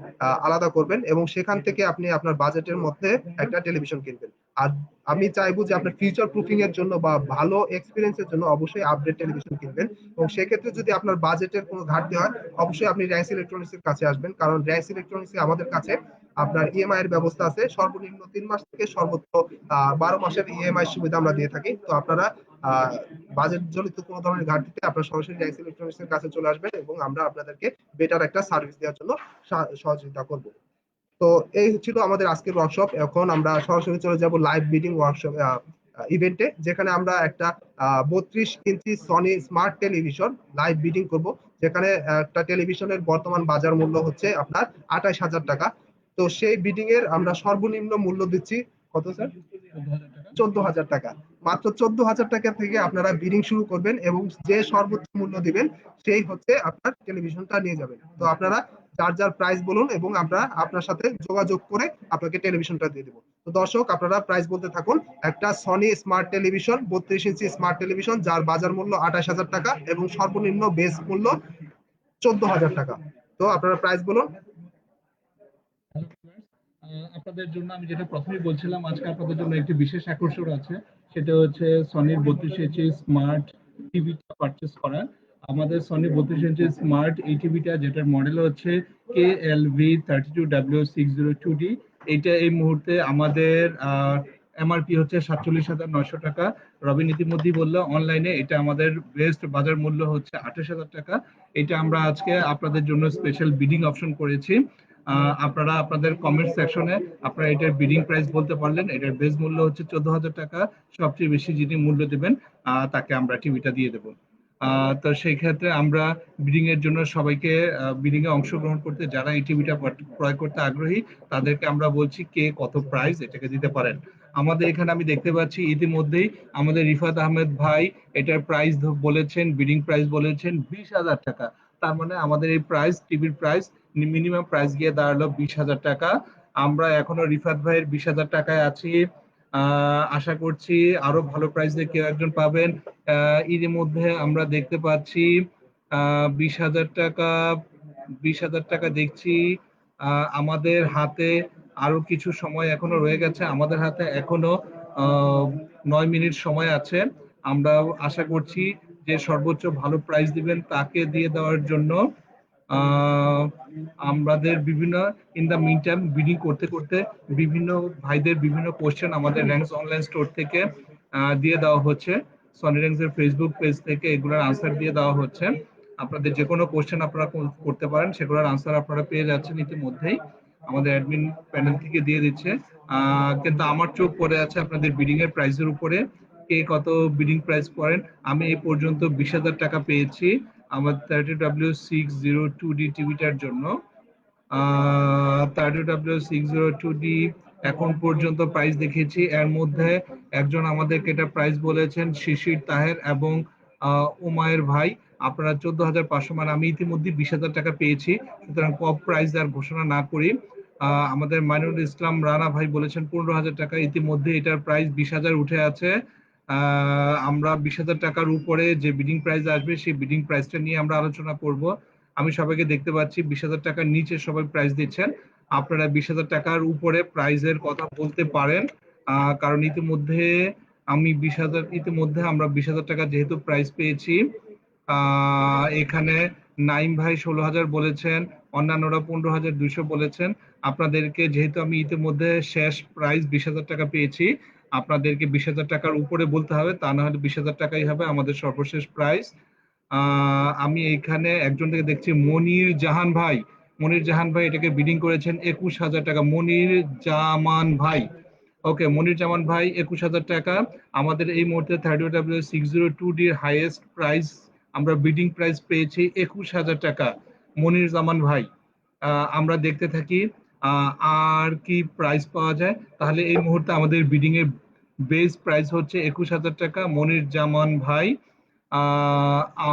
আলাদা করবেন, এবং সেখান থেকে আপনি আপনার বাজেটের মধ্যে একটা টেলিভিশন কিনবেন। আর আমি চাইবো যে আপনার ফিউচার প্রুফিং এর জন্য বা ভালো এক্সপিরিয়েন্সের জন্য অবশ্যই আপডেট টেলিভিশন কিনবেন। এবং সেক্ষেত্রে যদি আপনার বাজেটের কোনো ঘাটতি হয়, অবশ্যই আপনি র্যাঙ্কস ইলেকট্রনিক্স এর কাছে আসবেন, কারণ র্যাঙ্কস ইলেকট্রনিক্স আমাদের কাছে আপনার ইএমআই এর ব্যবস্থা আছে। সর্বনিম্ন 3 মাস থেকে সর্বোচ্চ 12 মাসের ইএমআই সুবিধা আমরা দিয়ে থাকি। তো আপনারা বাজেট জনিত কোনো ধরনের ঘাটতিতে আপনার সরাসরি র্যাঙ্কস ইলেকট্রনিক্স এর কাছে চলে আসবেন, এবং আমরা আপনাদেরকে বেটার একটা সার্ভিস দেওয়ার জন্য সহযোগিতা করব। তো এই ছিল আমাদের আজকের ওয়ার্কশপ। এখন আমরা সরাসরি চলে যাব লাইভ বিডিং ওয়ার্কশপ ইভেন্টে, যেখানে আমরা একটা 32 inch Sony smart television live bidding করব। যেখানে একটা টেলিভিশনের বর্তমান বাজার মূল্য হচ্ছে আপনার 28,000 টাকা। তো সেই বিডিং এর আমরা সর্বনিম্ন মূল্য দিচ্ছি কত স্যার? 14,000 টাকা। মাত্র 14,000 টাকা থেকে আপনারা বিডিং শুরু করবেন, এবং যে সর্বোচ্চ মূল্য দিবেন সেই হচ্ছে আপনার টেলিভিশনটা নিয়ে যাবেন। তো আপনারা যার যার প্রাইস বলুন, এবং আমরা আপনার সাথে যোগাযোগ করে আপনাকে টেলিভিশনটা দিয়ে দেবো। তো দর্শক, আপনারা প্রাইস বলতে থাকুন। একটা সনি স্মার্ট টেলিভিশন, 32 ইঞ্চি স্মার্ট টেলিভিশন, যার বাজার মূল্য 28,000 টাকা এবং সর্বনিম্ন বেস মূল্য 14,000 টাকা। তো আপনারা প্রাইস বলুন। আপনাদের জন্য আমি যেটা প্রথমেই বলছিলাম, আজকে আপনাদের জন্য একটি বিশেষ আকর্ষণ আছে। সেটা হচ্ছে সনির 32 ইঞ্চি স্মার্ট টিভিটা পারচেস করা। আমাদের সনি 32 ইঞ্চি স্মার্ট এই টিভিটা, যেটার মডেল হচ্ছে KLV32W602D। এইটা এই মুহূর্তে আমাদের এমআরপি হচ্ছে 47,900 টাকা। রবিন ইতিমধ্যেই বললো অনলাইনে এটা আমাদের বেস্ট বাজার মূল্য হচ্ছে 28,000 টাকা। এটা আমরা আজকে আপনাদের জন্য স্পেশাল বিডিং অপশন করেছি। আপনারা আপনাদের কমেন্ট সেকশনে আপনারা এটার বিডিং প্রাইস বলতে পারলেন। এটার বেস মূল্য হচ্ছে 14,000 টাকা। সবচেয়ে বেশি যিনি মূল্য দেবেন তাকে আমরা টিভিটা দিয়ে দেবো। তো সেই ক্ষেত্রে আমরা বিডিং এর জন্য সবাইকে বিডিং এ অংশগ্রহণ করতে, যারা এই টিভিটা ক্রয় করতে আগ্রহী, তাদেরকে আমরা বলছি কে কত প্রাইস এটাকে দিতে পারেন। আমাদের এখানে আমি দেখতে পাচ্ছি ইতিমধ্যেই আমাদের রিফাত আহমেদ ভাই এটার প্রাইস বলেছেন, বিডিং প্রাইস বলেছেন 20,000 টাকা। তার মানে আমাদের এই প্রাইস, টিভির প্রাইস, মিনিমাম প্রাইস গিয়ে দাঁড়ালো 20,000 টাকা। আমরা এখনো রিফাত ভাইয়ের 20,000 টাকায় আছি। আশা করছি আরো ভালো প্রাইস দিয়ে কেউ একজন পাবেন। এর মধ্যে আমরা দেখতে পাচ্ছি 20,000 টাকা, 20,000 টাকা দেখছি। আমাদের হাতে আরো কিছু সময় এখনো রয়ে গেছে, আমাদের হাতে এখনো 9 মিনিট সময় আছে। আমরা আশা করছি যে সর্বোচ্চ ভালো প্রাইস দিবেন তাকে দিয়ে দেওয়ার জন্য। আহ, আমাদের বিভিন্ন in the meantime bidding করতে করতে বিভিন্ন ভাইদের বিভিন্ন কোশ্চেন আমাদের র্যাঙ্কস অনলাইন স্টোর থেকে দিয়ে দেওয়া হচ্ছে। সনিরেন্স এর ফেসবুক পেজ থেকে এগুলোর আনসার দিয়ে দেওয়া হচ্ছে। আপনাদের যে কোনো কোশ্চেন আপনারা করতে পারেন, সেগুলোর আনসার আপনারা পেয়ে যাচ্ছেন ইতিমধ্যেই, আমাদের অ্যাডমিন প্যানেল থেকে দিয়ে দিচ্ছে। কিন্তু আমার চোখ পড়ে আছে আপনাদের বিডিং এর প্রাইসের উপরে, কে কত বিডিং প্রাইস করেন। আমি এই পর্যন্ত 20,000 টাকা পেয়েছি আমার 30W602D টিভিটার জন্য। 30W602D এখন পর্যন্ত প্রাইস দেখেছি, এর মধ্যে একজন আমাদেরকে এটা প্রাইস বলেছেন শিশির তাহের এবং উমায়ের ভাই, আপনারা 14,500, মানে আমি ইতিমধ্যে 20,000 টাকা পেয়েছি। সুতরাং কম প্রাইস আর ঘোষণা না করি। আমাদের মাইনুল ইসলাম রানা ভাই বলেছেন 15,000 টাকা, ইতিমধ্যে এটার প্রাইস 20,000 উঠে আছে। আমরা 20,000 টাকার উপরে যে বিডিং প্রাইস আসবে সেই বিডিং প্রাইসটা নিয়ে আমরা আলোচনা করব। আমি সবাইকে দেখতে পাচ্ছি 20,000 টাকার নিচে সবাই প্রাইস দিচ্ছেন, আপনারা 20,000 টাকার উপরে প্রাইজের কথা বলতে পারেন। কারণ ইতিমধ্যে আমরা 20,000 টাকা যেহেতু প্রাইস পেয়েছি। এখানে নাইম ভাই 16,000 বলেছেন, অন্যান্যরা 15,200 বলেছেন। আপনাদেরকে যেহেতু আমি ইতিমধ্যে শেষ প্রাইস 20,000 টাকা পেয়েছি, আপনাদেরকে 20,000 টাকার উপরে বলতে হবে, তা না হলে 20,000 টাকাই হবে আমাদের সর্বশেষ প্রাইস। আমি এখানে একজন থেকে দেখছি মনির জাহান ভাই, মনির জাহান ভাই এটাকে বিডিং করেছেন 21,000 টাকা। মনির জামান ভাই, ওকে, মনির জামান ভাই 21,000 টাকা। আমাদের এই মুহূর্তে 30W602D এর হাইয়েস্ট প্রাইস আমরা বিডিং প্রাইস পেয়েছি 21,000 টাকা, মনির জামান ভাই। আমরা দেখতে থাকি আর কি প্রাইস পাওয়া যায়। তাহলে এই মুহূর্তে আমাদের বিডিং এর বেস প্রাইস হচ্ছে 21,000 টাকা, মনির জামান ভাই।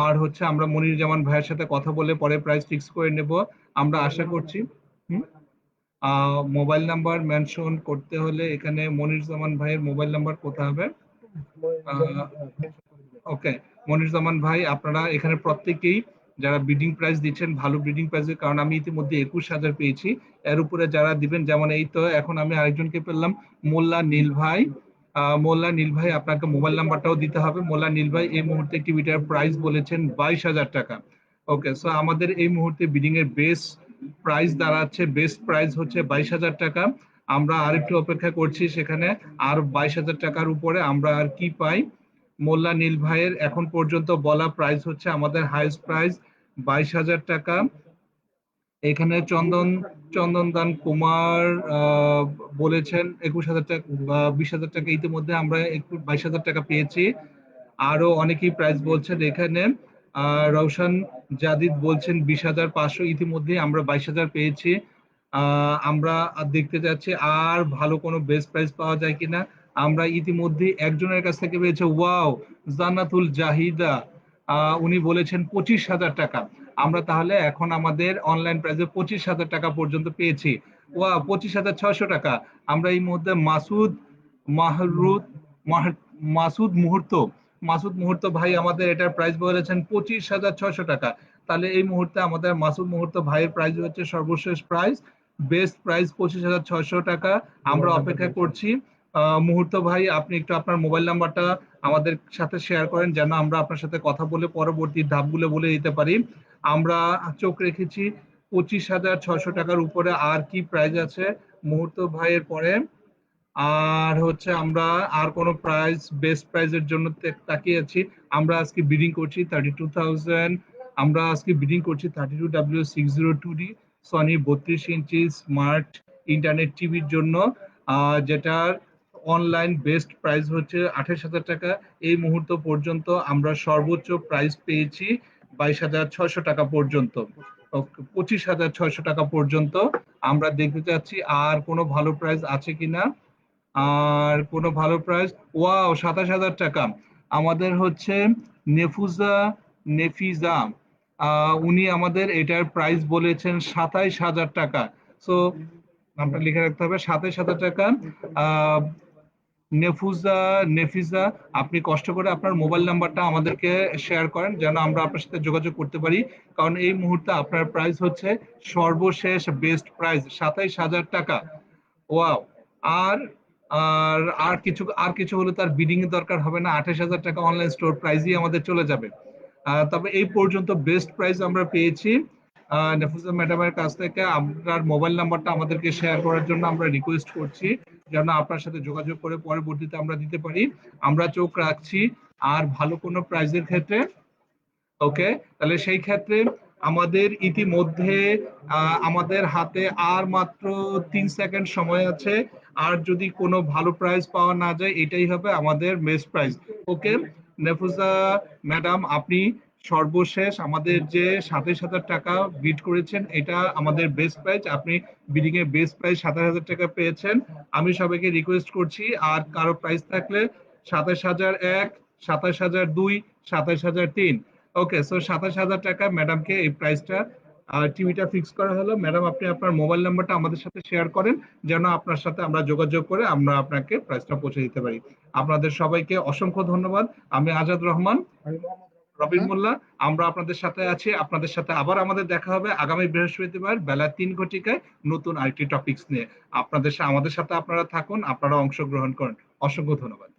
আর হচ্ছে আমরা মনির জামান ভাইয়ের সাথে কথা বলে পরে প্রাইস ফিক্স করে নেব, আমরা আশা করছি। মোবাইল নাম্বার মেনশন করতে হলে এখানে মনির জামান ভাইয়ের মোবাইল নাম্বার কোথায় হবে? ওকে, মনির জামান ভাই, আপনারা এখানে প্রত্যেকেই যারা বিডিং প্রাইস দিচ্ছেন ভালো বিডিং প্রাইসে, কারণ আমি ইতিমধ্যে 21,000 পেয়েছি। এর উপরে যারা দিবেন, যেমন এই তো এখন আমি আরেকজনকে পেলাম মোল্লা নীল ভাই। মোল্লা নীল ভাই, আপনাকে মোবাইল নাম্বারটাও দিতে হবে। মোল্লা নীল ভাই এই মুহূর্তে টিভিটার প্রাইস বলেছেন 22,000 টাকা। ওকে, সো আমাদের এই মুহূর্তে বিডিং এর প্রাইস দাঁড়াচ্ছে, বেস্ট প্রাইস হচ্ছে 22,000 টাকা। আমরা আরেকটু অপেক্ষা করছি, সেখানে আর 22,000 টাকার উপরে আমরা আর কি পাই। মোল্লা নীল ভাইয়ের এখন পর্যন্ত বলা প্রাইস হচ্ছে আমাদের হাইস্ট প্রাইস 22,000 টাকা। এখানে চন্দন দান কুমার বলেছেন 21,000 টাকা, 20,000 টাকা। ইতিমধ্যে আমরা 22,000 টাকা পেয়েছি। আরো অনেকেই প্রাইস বলছেন এখানে। রওশন জাদিদ বলছেন 20,500, ইতিমধ্যে আমরা 22,000 পেয়েছি। আমরা দেখতে যাচ্ছি আর ভালো কোনো বেস্ট প্রাইস পাওয়া যায় কিনা। আমরা ইতিমধ্যে একজনের কাছ থেকে পেয়েছে, ওয়াও, জান্নাতুল জাহিদা, উনি বলেছেন 25,000 টাকা। আমরা তাহলে এখন আমাদের অনলাইন প্রাইসে 25,000 টাকা পর্যন্ত পেয়েছি। ওয়া, 25,600 টাকা। আমরা এই মুহূর্তে মাহরুদ মাসুদ মুহূর্ত ভাই আমাদের এটার প্রাইস বলেছেন 25,600 টাকা। তাহলে এই মুহূর্তে আমাদের মাসুদ মুহূর্ত ভাইয়ের প্রাইস হচ্ছে সর্বশেষ প্রাইস, বেস্ট প্রাইস 25,600 টাকা। আমরা অপেক্ষা করছি। মুহূর্ত ভাই, আপনি একটু আপনার মোবাইল নাম্বারটা আমাদের সাথে শেয়ার করেন, যেন আমরা আপনার সাথে কথা বলে পরবর্তী ধাপগুলো বলে দিতে পারি। আমরা চোখ রেখেছি 25,600 টাকার উপরে আর কি প্রাইস আছে মুহূর্ত ভাইয়ের পরে। আর হচ্ছে আমরা আর কোন প্রাইস, বেস্ট প্রাইজের জন্য তাকিয়ে আছি। আমরা আজকে বিডিং করছি 32,000, আমরা আজকে বিডিং করছি 32W602D সনি 32 ইঞ্চি স্মার্ট ইন্টারনেট টিভির জন্য, যেটার অনলাইন বেস্ট প্রাইস হচ্ছে 28,000 টাকা। এই মুহূর্ত পর্যন্ত আমরা সর্বোচ্চ প্রাইস পেয়েছি 22,600 টাকা পর্যন্ত, 25,600 টাকা পর্যন্ত। আমরা দেখতে চাচ্ছি আর কোনো ভালো প্রাইস আছে কিনা। আর কোনো ভালো প্রাইস, ওয়াও, 27,000 টাকা। আমাদের হচ্ছে নেফিজা, উনি আমাদের এটার প্রাইস বলেছেন 27,000 টাকা। সো নামটা লিখে রাখতে হবে, 27,000 টাকা। নেফিজা, আপনি কষ্ট করে আপনার মোবাইল নাম্বারটা আমাদেরকে শেয়ার করেন, যেন আমরা আপনার সাথে যোগাযোগ করতে পারি। কারণ এই মুহূর্তে আপনার প্রাইস হচ্ছে সর্বশেষ বেস্ট প্রাইস 27,000 টাকা। ওয়াও। আর আর কিছু হলে তার বিডিং এর দরকার হবে না, 28,000 টাকা অনলাইন স্টোর প্রাইসই আমাদের চলে যাবে। তবে এই পর্যন্ত বেস্ট প্রাইস আমরা পেয়েছি। নেফুজা ম্যাডামের কাছ থেকে আপনার মোবাইল নাম্বারটা আমাদেরকে শেয়ার করার জন্য আমরা রিকোয়েস্ট করছি, যেন আপনার সাথে যোগাযোগ করে পরবর্তীতে আমরা দিতে পারি। আমরা চোখ রাখছি আর ভালো কোনো প্রাইজের ক্ষেত্রে, ওকে, তাহলে সেই ক্ষেত্রে আমাদের ইতিমধ্যে আমাদের হাতে আর মাত্র 3 সেকেন্ড সময় আছে। আর যদি কোনো ভালো প্রাইজ পাওয়া না যায়, এটাই হবে আমাদের বেস্ট প্রাইজ। ওকে নেফুজা ম্যাডাম, আপনি সর্বশেষ আমাদের যে 27,000 টাকা বিড করেছেন, এটা আমাদের বেস্ট প্রাইজ। আপনি বিডিং এর বেস্ট প্রাইজ 27,000 টাকা পেয়েছেন। আমি সবাইকে রিকোয়েস্ট করছি, আর কারো প্রাইজ থাকলে 27,001, 27,002, 27,003। ওকে, সো 27,000 টাকা ম্যাডামকে এই প্রাইসটা টিভিটা ফিক্স করা হলো। ম্যাডাম, আপনি আপনার মোবাইল নাম্বারটা আমাদের সাথে শেয়ার করেন, যেন আপনার সাথে আমরা যোগাযোগ করে আমরা আপনাকে প্রাইসটা পৌঁছে দিতে পারি। আপনাদের সবাইকে অসংখ্য ধন্যবাদ। আমি আজাদ রহমান, আমি মোহাম্মদ রবিন রবিউল্লাহ। মোল্লা, আমরা আপনাদের সাথে আছি। আপনাদের সাথে আবার আমাদের দেখা হবে আগামী বৃহস্পতিবার বেলা 3 ঘটিকায় নতুন আরেকটি টপিকস নিয়ে। আমাদের সাথে আপনারা থাকুন, আপনারা অংশগ্রহণ করেন। অসংখ্য ধন্যবাদ।